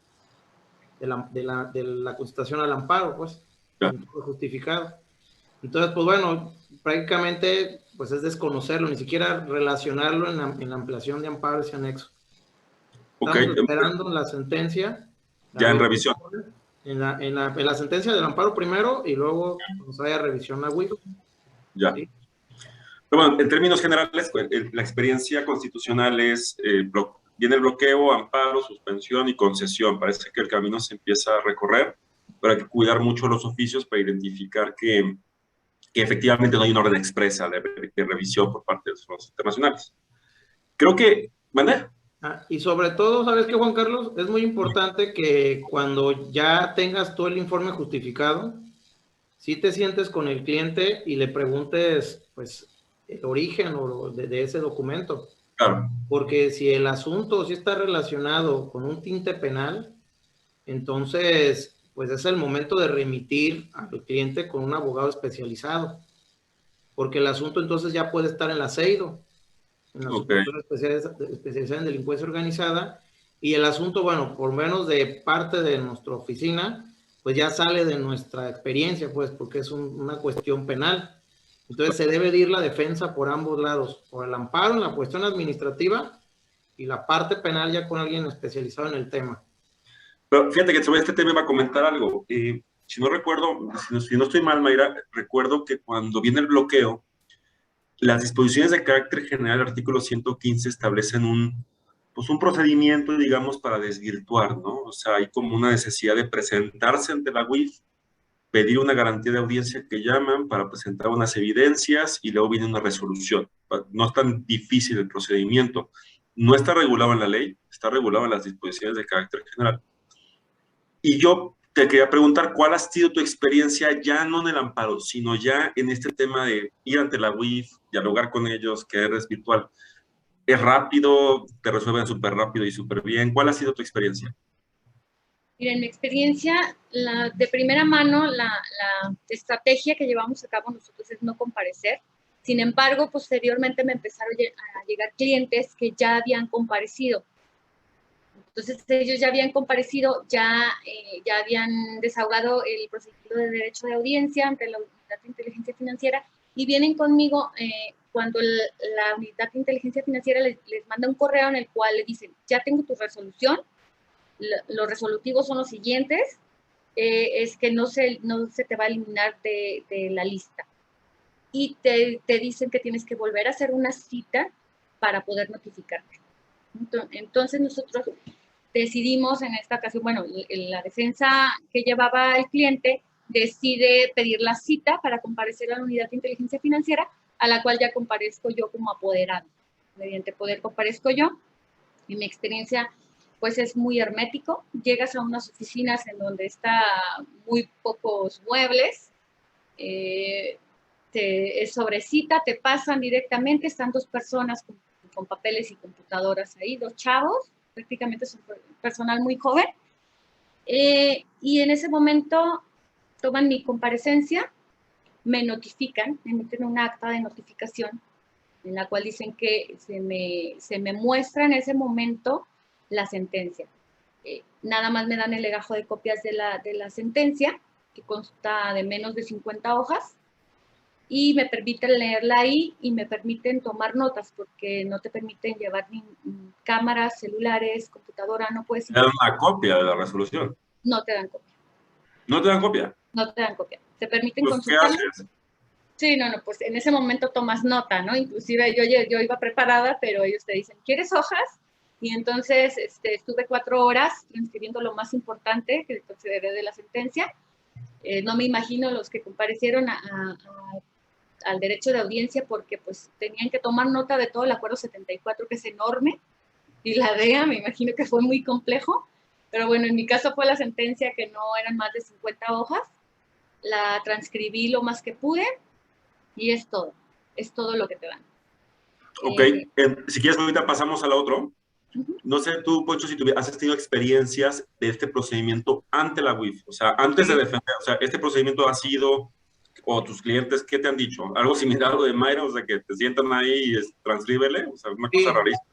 S3: la constitución al amparo, pues, justificado. Entonces, pues bueno, prácticamente pues es desconocerlo, ni siquiera relacionarlo en la ampliación de amparo ese anexo. Estamos esperando la sentencia.
S1: Ya en revisión.
S3: En la sentencia del amparo primero y luego nos vaya a revisión la UIF.
S1: Ya.
S3: ¿Sí?
S1: Pero bueno, en términos generales, la experiencia constitucional es, viene el bloqueo, amparo, suspensión y concesión. Parece que el camino se empieza a recorrer, pero hay que cuidar mucho los oficios para identificar que efectivamente no hay una orden expresa de revisión por parte de los fondos internacionales. Creo que, ¿vale?
S3: Y sobre todo, ¿sabes qué, Juan Carlos? Es muy importante que cuando ya tengas todo el informe justificado, si te sientes con el cliente y le preguntes, pues, el origen de ese documento.
S1: Claro.
S3: Porque si el asunto sí está relacionado con un tinte penal, entonces, pues es el momento de remitir al cliente con un abogado especializado. Porque el asunto entonces ya puede estar en la CEIDO, en la Subdirección Especializada en Delincuencia Organizada, y el asunto, bueno, por menos de parte de nuestra oficina, pues ya sale de nuestra experiencia, pues, porque es una cuestión penal. Entonces se debe de ir la defensa por ambos lados, por el amparo en la cuestión administrativa y la parte penal ya con alguien especializado en el tema.
S1: Pero fíjate que sobre este tema iba a comentar algo. Si no recuerdo, si no estoy mal, Mayra, recuerdo que cuando viene el bloqueo, las disposiciones de carácter general, el artículo 115, establecen un procedimiento, digamos, para desvirtuar, ¿no? O sea, hay como una necesidad de presentarse ante la UIF, pedir una garantía de audiencia que llaman para presentar unas evidencias y luego viene una resolución. No es tan difícil el procedimiento. No está regulado en la ley, está regulado en las disposiciones de carácter general. Y yo te quería preguntar, ¿cuál ha sido tu experiencia ya no en el amparo, sino ya en este tema de ir ante la UIF, dialogar con ellos, que es virtual? ¿Es rápido? ¿Te resuelven súper rápido y súper bien? ¿Cuál ha sido tu experiencia?
S2: Mira, en mi experiencia, de primera mano, la estrategia que llevamos a cabo nosotros es no comparecer. Sin embargo, posteriormente me empezaron a llegar clientes que ya habían comparecido. Entonces, ellos ya habían comparecido, ya habían desahogado el procedimiento de derecho de audiencia ante la Unidad de Inteligencia Financiera y vienen conmigo cuando la Unidad de Inteligencia Financiera les manda un correo en el cual le dicen, ya tengo tu resolución, los resolutivos son los siguientes, es que no se te va a eliminar de la lista. Y te dicen que tienes que volver a hacer una cita para poder notificarte. Entonces nosotros decidimos en esta ocasión, bueno, la defensa que llevaba el cliente decide pedir la cita para comparecer a la Unidad de Inteligencia Financiera, a la cual ya comparezco yo como apoderado. Mediante poder comparezco yo. En mi experiencia, pues es muy hermético. Llegas a unas oficinas en donde está muy pocos muebles, es sobre cita, te pasan directamente, están dos personas con papeles y computadoras ahí, dos chavos, prácticamente son personal muy joven, y en ese momento toman mi comparecencia, me notifican, me emiten un acta de notificación en la cual dicen que se me muestra en ese momento la sentencia. Nada más me dan el legajo de copias de la sentencia, que consta de menos de 50 hojas, y me permiten leerla ahí y me permiten tomar notas, porque no te permiten llevar ni cámaras, celulares, computadora, no puedes...
S1: Te dan una copia de la resolución.
S2: No te dan copia.
S1: ¿No te dan copia?
S2: No te dan copia. Te permiten
S1: Pues,
S2: consultar.
S1: ¿qué haces?
S2: Sí, no, pues en ese momento tomas nota, ¿no? Inclusive yo iba preparada, pero ellos te dicen, ¿quieres hojas? Y entonces estuve 4 horas transcribiendo lo más importante que consideré de la sentencia. No me imagino los que comparecieron al derecho de audiencia, porque pues tenían que tomar nota de todo el acuerdo 74, que es enorme, y la DEA, me imagino que fue muy complejo, pero bueno, en mi caso fue la sentencia, que no eran más de 50 hojas, la transcribí lo más que pude, y es todo lo que te dan.
S1: Ok, si quieres ahorita pasamos al otro. No sé tú, Poncho, si has tenido experiencias de este procedimiento ante la UIF, o sea, antes de defender, o sea, este procedimiento ha sido, o tus clientes, ¿qué te han dicho? ¿Algo similar a lo de Mayra? O sea, que te sientan ahí y transcríbele, o sea, una cosa rarísima.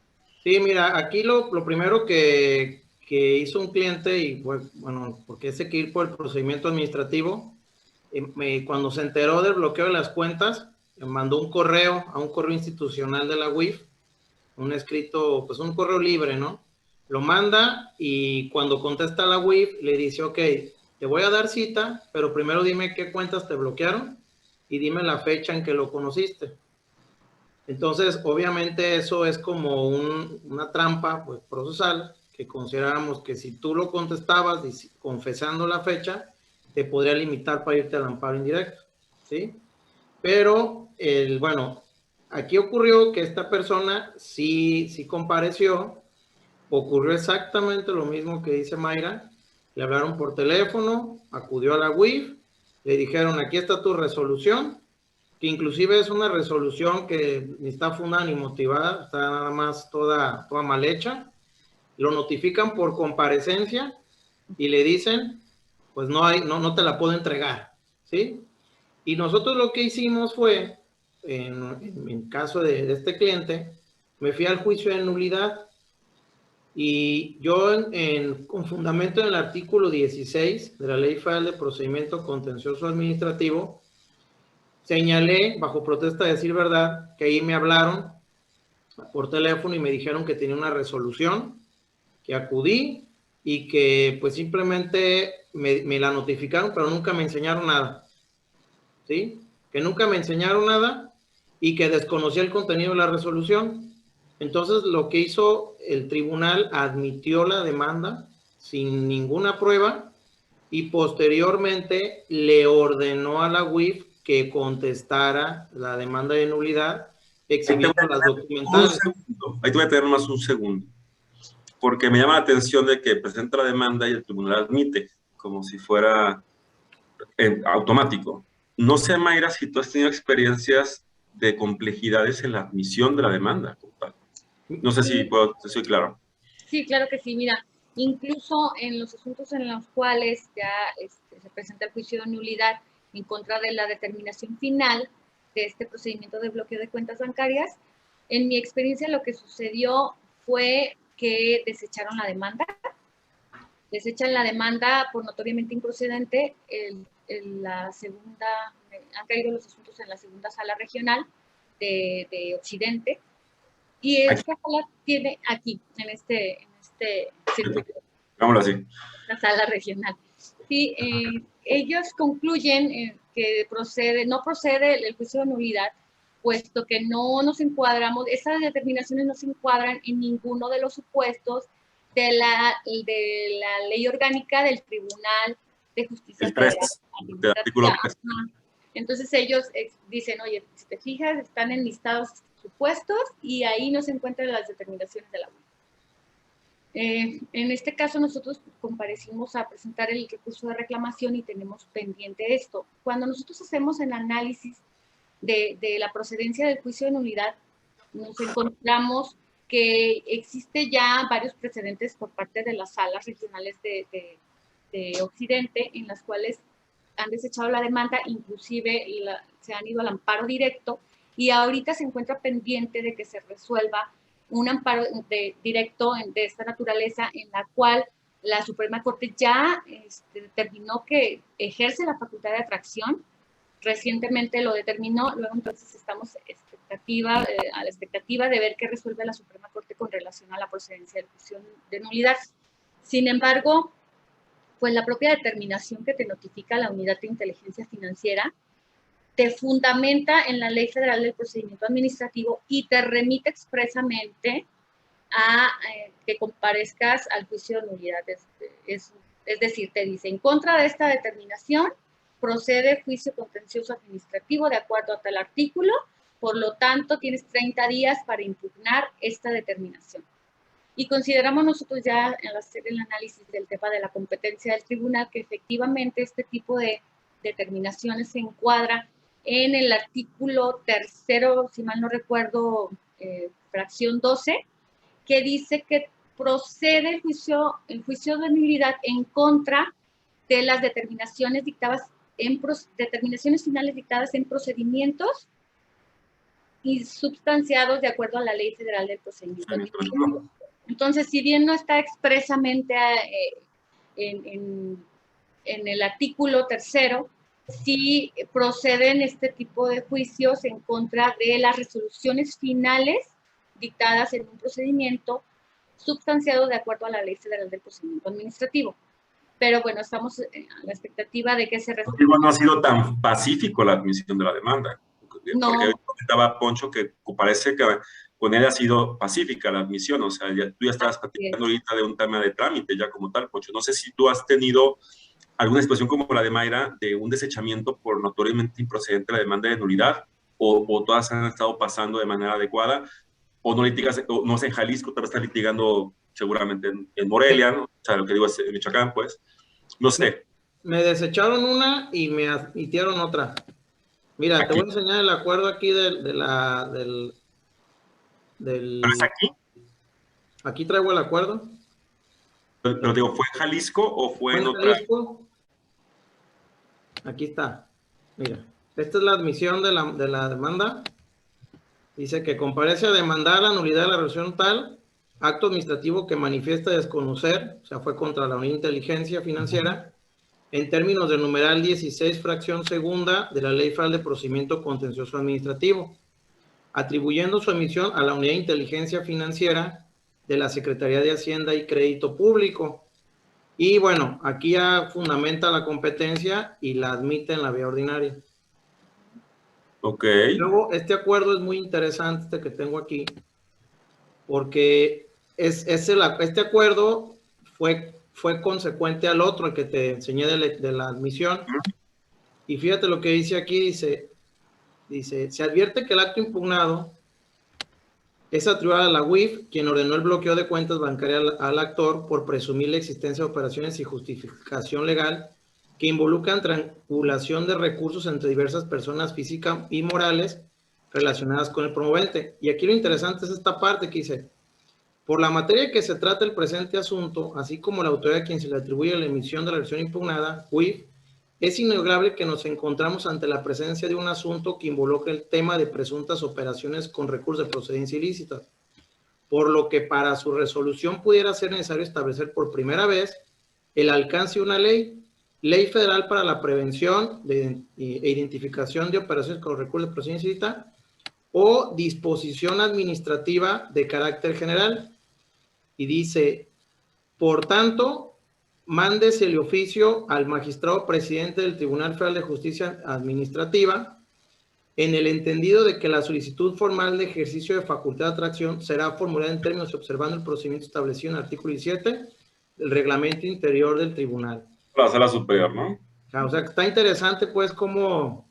S3: Sí, mira, aquí lo primero que hizo un cliente, y bueno, porque ese que ir por el procedimiento administrativo, cuando se enteró del bloqueo de las cuentas, me mandó un correo a un correo institucional de la UIF, un escrito, pues un correo libre, ¿no? Lo manda y cuando contesta la UIF le dice, ok, te voy a dar cita, pero primero dime qué cuentas te bloquearon y dime la fecha en que lo conociste. Entonces, obviamente eso es como una trampa pues, procesal, que consideramos que si tú lo contestabas confesando la fecha, te podría limitar para irte al amparo indirecto, ¿sí? Pero, bueno, aquí ocurrió que esta persona sí compareció, ocurrió exactamente lo mismo que dice Mayra, le hablaron por teléfono, acudió a la UIF, le dijeron, aquí está tu resolución, que inclusive es una resolución que ni está fundada ni motivada, está nada más toda mal hecha, lo notifican por comparecencia y le dicen, pues no te la puedo entregar, ¿sí? Y nosotros lo que hicimos fue, en caso de este cliente, me fui al juicio de nulidad y yo con fundamento en el artículo 16 de la Ley Federal de Procedimiento Contencioso Administrativo, señalé, bajo protesta de decir verdad, que ahí me hablaron por teléfono y me dijeron que tenía una resolución, que acudí y que pues simplemente me la notificaron, pero nunca me enseñaron nada, ¿sí? Que nunca me enseñaron nada y que desconocía el contenido de la resolución. Entonces, lo que hizo el tribunal, admitió la demanda sin ninguna prueba y posteriormente le ordenó a la UIF que contestara la demanda de nulidad exhibiendo las documentales.
S1: Ahí te voy a tener más un segundo, porque me llama la atención de que presenta la demanda y el tribunal admite, como si fuera automático. No sé, Mayra, si tú has tenido experiencias de complejidades en la admisión de la demanda. No sé si soy claro.
S2: Sí, claro que sí. Mira, incluso en los asuntos en los cuales ya se presenta el juicio de nulidad en contra de la determinación final de este procedimiento de bloqueo de cuentas bancarias, en mi experiencia lo que sucedió fue que desecharon la demanda. Desechan la demanda por notoriamente improcedente. La segunda, han caído los asuntos en la segunda sala regional de Occidente. Y esta sala tiene aquí, en este circuito.
S1: Digámoslo así.
S2: La sala regional. Sí, ellos concluyen que no procede el juicio de nulidad, puesto que no nos encuadramos, esas determinaciones no se encuadran en ninguno de los supuestos de la ley orgánica del Tribunal de Justicia Federal.
S1: Del artículo 3.
S2: Entonces ellos dicen, oye, si te fijas, están enlistados supuestos y ahí no se encuentran las determinaciones de la UIF. En este caso nosotros comparecimos a presentar el recurso de reclamación y tenemos pendiente esto. Cuando nosotros hacemos el análisis de la procedencia del juicio de nulidad, nos encontramos que existe ya varios precedentes por parte de las salas regionales de Occidente, en las cuales han desechado la demanda, inclusive se han ido al amparo directo, y ahorita se encuentra pendiente de que se resuelva un amparo directo de esta naturaleza, en la cual la Suprema Corte ya determinó que ejerce la facultad de atracción. Recientemente lo determinó, luego entonces estamos a la expectativa de ver qué resuelve la Suprema Corte con relación a la procedencia del juicio de nulidad. Sin embargo, pues la propia determinación que te notifica la Unidad de Inteligencia Financiera te fundamenta en la Ley Federal del Procedimiento Administrativo y te remite expresamente a que comparezcas al juicio de nulidad. Es decir, te dice, en contra de esta determinación, procede juicio contencioso administrativo de acuerdo a tal artículo, por lo tanto, tienes 30 días para impugnar esta determinación. Y consideramos nosotros ya al hacer el análisis del tema de la competencia del tribunal que efectivamente este tipo de determinaciones se encuadra en el artículo 3º, si mal no recuerdo, fracción 12, que dice que procede el juicio de nulidad en contra de las determinaciones dictadas determinaciones finales dictadas en procedimientos y substanciados de acuerdo a la Ley Federal del Procedimiento Administrativo. Entonces, si bien no está expresamente en el artículo 3º, sí proceden este tipo de juicios en contra de las resoluciones finales dictadas en un procedimiento substanciado de acuerdo a la Ley Federal del Procedimiento Administrativo. Pero bueno, estamos a la expectativa de que se resuelva.
S1: Igual no ha sido tan pacífico la admisión de la demanda.
S2: No.
S1: Porque comentaba Poncho que parece que con él ha sido pacífica la admisión. O sea, tú ya estabas platicando ahorita de un tema de trámite ya como tal, Poncho. No sé si tú has tenido alguna situación como la de Mayra, de un desechamiento por notoriamente improcedente la demanda de nulidad, o todas han estado pasando de manera adecuada, o no litigas, o no sé, en Jalisco, tal vez estás litigando seguramente en Morelia, ¿no? O sea, lo que digo es en Michoacán, pues, no sé.
S3: Me desecharon una y me admitieron otra. Mira, aquí te voy a enseñar el acuerdo aquí del
S1: ¿Pero es aquí?
S3: Aquí traigo el acuerdo.
S1: Pero digo, ¿fue en Jalisco o fue en otra?
S3: Jalisco. Aquí está. Mira, esta es la admisión de la demanda. Dice que comparece a demandar la nulidad de la resolución tal, acto administrativo que manifiesta desconocer, o sea, fue contra la Unidad de Inteligencia Financiera, en términos del numeral 16, fracción segunda de la Ley Federal de Procedimiento Contencioso Administrativo, atribuyendo su emisión a la Unidad de Inteligencia Financiera de la Secretaría de Hacienda y Crédito Público. Y bueno, aquí ya fundamenta la competencia y la admite en la vía ordinaria.
S1: Ok.
S3: Luego, este acuerdo es muy interesante, este que tengo aquí, porque este acuerdo fue consecuente al otro, el que te enseñé de la admisión. Y fíjate lo que dice aquí, dice, se advierte que el acto impugnado es atribuido a la UIF, quien ordenó el bloqueo de cuentas bancarias al actor por presumir la existencia de operaciones y justificación legal que involucran triangulación de recursos entre diversas personas físicas y morales relacionadas con el promovente. Y aquí lo interesante es esta parte que dice, por la materia que se trata el presente asunto, así como la autoridad a quien se le atribuye la emisión de la versión impugnada, UIF, es innegable que nos encontramos ante la presencia de un asunto que involucra el tema de presuntas operaciones con recursos de procedencia ilícita, por lo que para su resolución pudiera ser necesario establecer por primera vez el alcance de una ley federal para la prevención e identificación de operaciones con recursos de procedencia ilícita o disposición administrativa de carácter general. Y dice, por tanto, mándese el oficio al magistrado presidente del Tribunal Federal de Justicia Administrativa en el entendido de que la solicitud formal de ejercicio de facultad de atracción será formulada en términos observando el procedimiento establecido en el artículo 17 del reglamento interior del tribunal.
S1: La sala superior, ¿no?
S3: O sea, está interesante pues cómo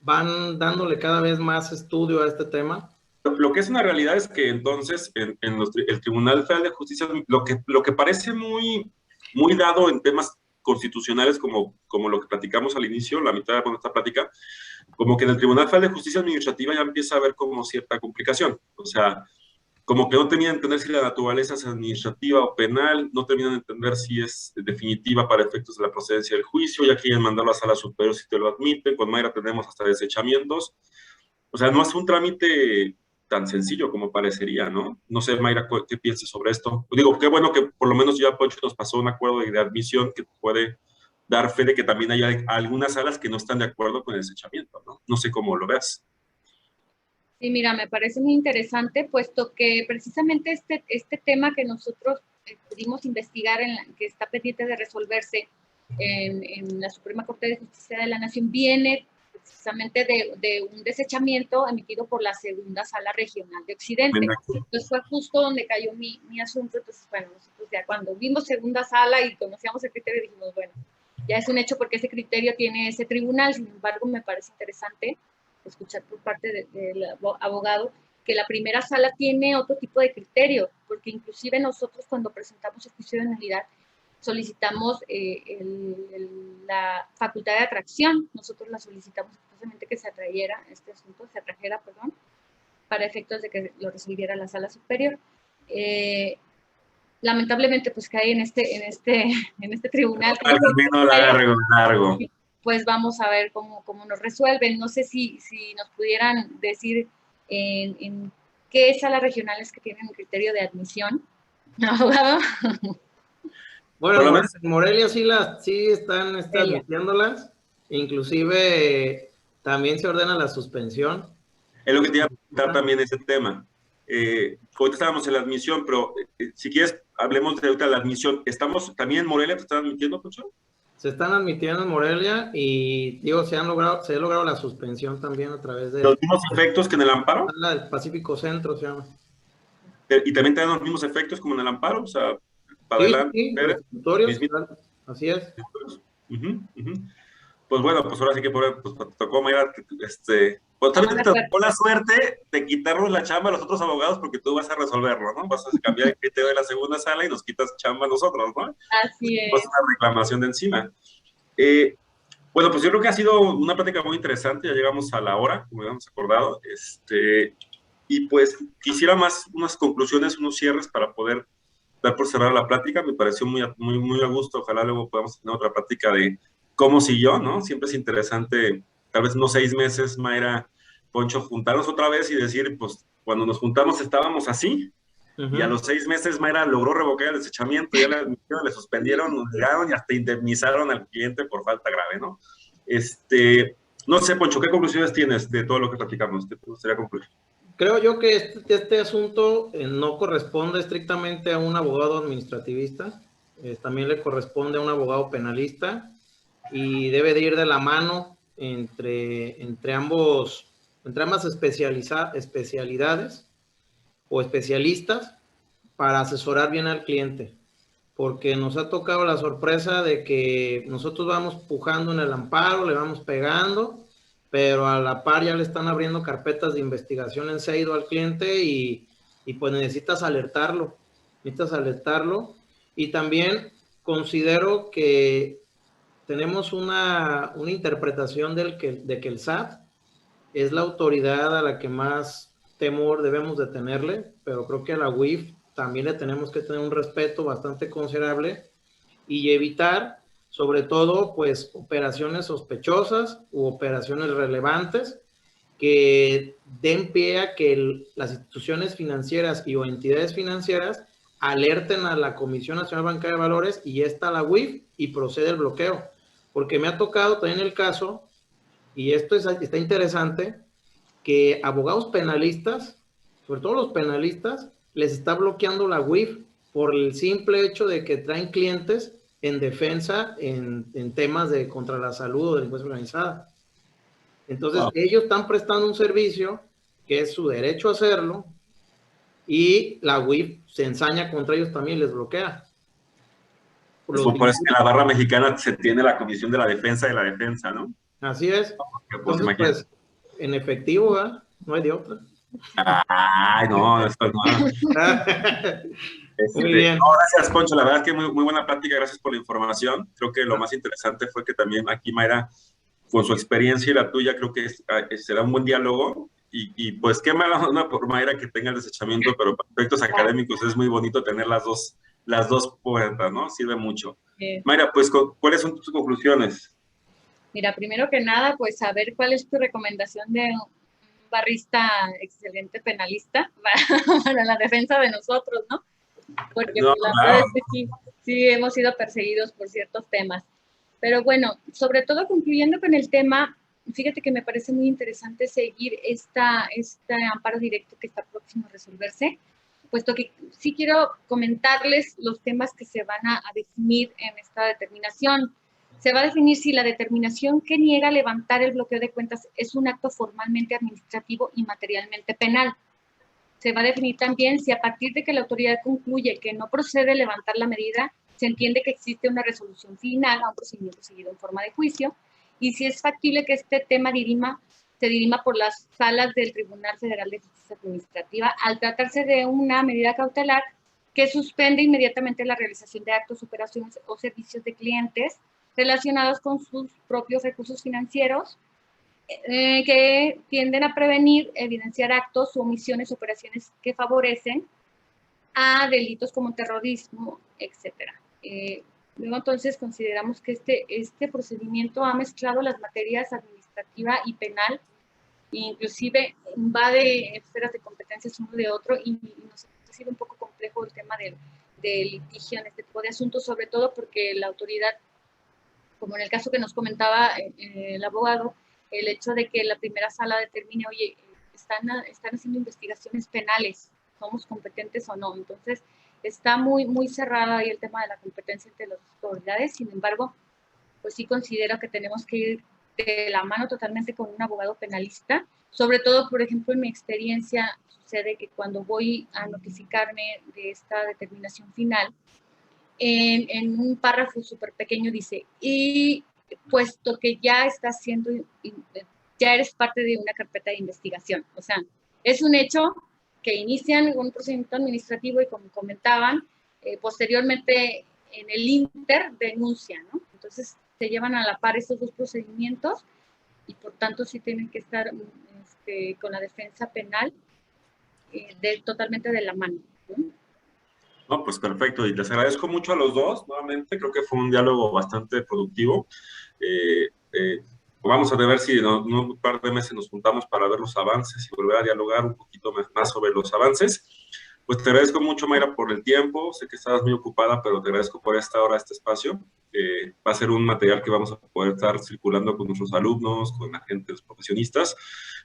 S3: van dándole cada vez más estudio a este tema.
S1: Lo que es una realidad es que entonces el Tribunal Federal de Justicia, lo que parece muy dado en temas constitucionales como lo que platicamos al inicio, la mitad de nuestra plática, como que en el Tribunal Federal de Justicia Administrativa ya empieza a haber como cierta complicación. O sea, como que no terminan de entender si la naturaleza es administrativa o penal, no terminan de entender si es definitiva para efectos de la procedencia del juicio, ya quieren mandarlo a sala superior si te lo admiten, con Mayra tenemos hasta desechamientos, o sea, no es un trámite tan sencillo como parecería, ¿no? No sé, Mayra, ¿qué piensas sobre esto? Digo, qué bueno que por lo menos ya Poncho nos pasó un acuerdo de admisión que puede dar fe de que también hay algunas salas que no están de acuerdo con el desechamiento, ¿no? No sé cómo lo veas.
S2: Sí, mira, me parece muy interesante, puesto que precisamente este tema que nosotros pudimos investigar, que está pendiente de resolverse en la Suprema Corte de Justicia de la Nación, viene precisamente de un desechamiento emitido por la Segunda Sala Regional de Occidente. Entonces fue justo donde cayó mi asunto. Entonces, bueno, nosotros ya cuando vimos Segunda Sala y conocíamos el criterio, dijimos, bueno, ya es un hecho porque ese criterio tiene ese tribunal. Sin embargo, me parece interesante escuchar por parte del abogado que la primera sala tiene otro tipo de criterio, porque inclusive nosotros cuando presentamos el juicio de nulidad solicitamos la facultad de atracción, nosotros la solicitamos precisamente que se atrajera este asunto, para efectos de que lo resolviera la sala superior. Lamentablemente pues cae en este tribunal.
S1: Largo.
S2: Pues vamos a ver cómo nos resuelven. No sé si nos pudieran decir en qué salas regionales que tienen un criterio de admisión, abogado.
S3: Bueno, en Morelia sí están admitiéndolas, inclusive también se ordena la suspensión.
S1: Es lo que te iba a preguntar también ese tema. Hoy estábamos en la admisión, pero si quieres, hablemos de la admisión. ¿Estamos también en Morelia? ¿Te están admitiendo, Poncho?
S3: Se están admitiendo en Morelia y, digo, se ha logrado la suspensión también a través de...
S1: ¿Los mismos efectos que en el amparo?
S3: La del Pacífico Centro se llama.
S1: ¿Y también tienen los mismos efectos como en el amparo? O sea, para adelante.
S3: Sí, así es.
S1: Pues bueno, pues ahora sí que te tocó, Mayra, pues también te tocó la suerte de quitarnos la chamba a los otros abogados porque tú vas a resolverlo, ¿no? Vas a cambiar el criterio de la segunda sala y nos quitas chamba a nosotros, ¿no?
S2: Así es.
S1: Pues una reclamación de encima. Bueno, pues yo creo que ha sido una plática muy interesante, ya llegamos a la hora, como habíamos acordado, y pues quisiera más unas conclusiones, unos cierres para poder dar por cerrar la plática. Me pareció muy a gusto, ojalá luego podamos tener otra plática de cómo siguió, ¿no? Siempre es interesante, tal vez unos 6 meses, Mayra, Poncho, juntarnos otra vez y decir, pues, cuando nos juntamos estábamos así, y a los 6 meses Mayra logró revocar el desechamiento, ya le suspendieron, nos llegaron y hasta indemnizaron al cliente por falta grave, ¿no? No sé, Poncho, ¿qué conclusiones tienes de todo lo que platicamos? ¿Qué te gustaría concluir?
S3: Creo yo que este asunto no corresponde estrictamente a un abogado administrativista, también le corresponde a un abogado penalista, y debe de ir de la mano entre ambas especialidades o especialistas para asesorar bien al cliente, porque nos ha tocado la sorpresa de que nosotros vamos pujando en el amparo, le vamos pegando, pero a la par ya le están abriendo carpetas de investigación en SEIDO al cliente y pues necesitas alertarlo, y también considero que tenemos una interpretación de que el SAT es la autoridad a la que más temor debemos de tenerle, pero creo que a la UIF también le tenemos que tener un respeto bastante considerable y evitar, sobre todo, pues, operaciones sospechosas u operaciones relevantes que den pie a que las instituciones financieras o entidades financieras alerten a la Comisión Nacional Bancaria de Valores y esta a la UIF y procede el bloqueo. Porque me ha tocado también el caso, y esto está interesante, que abogados penalistas, sobre todo los penalistas, les está bloqueando la UIF por el simple hecho de que traen clientes en defensa en temas de contra la salud o delincuencia organizada. Entonces, ellos están prestando un servicio que es su derecho a hacerlo y la UIF se ensaña contra ellos también y les bloquea.
S1: Por eso que la barra mexicana se tiene la Comisión de la Defensa de la Defensa, ¿no?
S3: Así es. Entonces, pues, en efectivo, ¿verdad? No hay de otra.
S1: Ay, no, esto no.
S3: Muy bien.
S1: No, gracias, Poncho. La verdad es que muy buena plática. Gracias por la información. Creo que lo más interesante fue que también aquí Mayra, con su experiencia y la tuya, creo que será un buen diálogo Y pues qué mala onda por Mayra que tenga el desechamiento, pero para efectos académicos es muy bonito tener las dos puertas, ¿no? Sirve mucho. Mayra, pues, ¿cuáles son tus conclusiones?
S2: Mira, primero que nada, pues saber cuál es tu recomendación de un barrista excelente penalista para la defensa de nosotros, ¿no? Porque
S1: No,
S2: la verdad es que sí hemos sido perseguidos por ciertos temas. Pero bueno, sobre todo concluyendo con el tema, fíjate que me parece muy interesante seguir este amparo directo que está próximo a resolverse, puesto que sí quiero comentarles los temas que se van a definir en esta determinación. Se va a definir si la determinación que niega levantar el bloqueo de cuentas es un acto formalmente administrativo y materialmente penal. Se va a definir también si a partir de que la autoridad concluye que no procede levantar la medida, se entiende que existe una resolución final a un procedimiento seguido en forma de juicio, y si es factible que este tema se dirima por las salas del Tribunal Federal de Justicia Administrativa al tratarse de una medida cautelar que suspende inmediatamente la realización de actos, operaciones o servicios de clientes relacionados con sus propios recursos financieros, que tienden a prevenir, evidenciar actos o omisiones, operaciones que favorecen a delitos como terrorismo, etc. Luego, entonces, consideramos que este procedimiento ha mezclado las materias administrativa y penal, e inclusive invade esferas de competencias uno de otro, y nos ha sido un poco complejo el tema del litigio en este tipo de asuntos, sobre todo porque la autoridad, como en el caso que nos comentaba el abogado, el hecho de que la primera sala determine, oye, están haciendo investigaciones penales, ¿somos competentes o no? Entonces, está muy, muy cerrada ahí el tema de la competencia entre las autoridades. Sin embargo, pues sí considero que tenemos que ir de la mano totalmente con un abogado penalista. Sobre todo, por ejemplo, en mi experiencia, sucede que cuando voy a notificarme de esta determinación final, en un párrafo súper pequeño dice, y puesto que ya ya eres parte de una carpeta de investigación. O sea, es un hecho que inician un procedimiento administrativo y, como comentaban, posteriormente en el Inter denuncian, ¿no? Entonces se llevan a la par estos dos procedimientos y por tanto sí tienen que estar con la defensa penal totalmente de la mano, ¿no?
S1: No, pues perfecto, y les agradezco mucho a los dos, nuevamente, creo que fue un diálogo bastante productivo. Vamos a ver si en un par de meses nos juntamos para ver los avances y volver a dialogar un poquito más sobre los avances. Pues te agradezco mucho, Mayra, por el tiempo, sé que estabas muy ocupada, pero te agradezco por esta hora, este espacio. Va a ser un material que vamos a poder estar circulando con nuestros alumnos, con la gente, los profesionistas,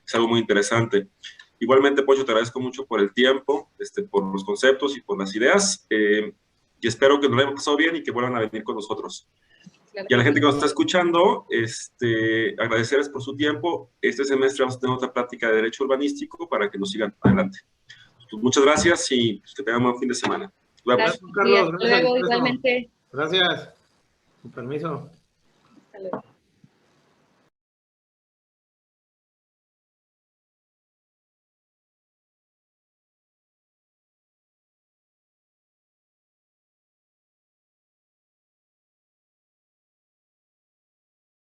S1: es algo muy interesante. Igualmente, Poncho, te agradezco mucho por el tiempo, por los conceptos y por las ideas, y espero que nos lo hayan pasado bien y que vuelvan a venir con nosotros. Claro. Y a la gente que nos está escuchando, agradecerles por su tiempo. Este semestre vamos a tener otra plática de Derecho Urbanístico para que nos sigan adelante. Pues muchas gracias y pues, que tengan un buen fin de semana.
S3: Gracias, Carlos.
S2: Gracias. Luego, igualmente.
S3: Gracias. Con permiso.
S2: Hasta luego.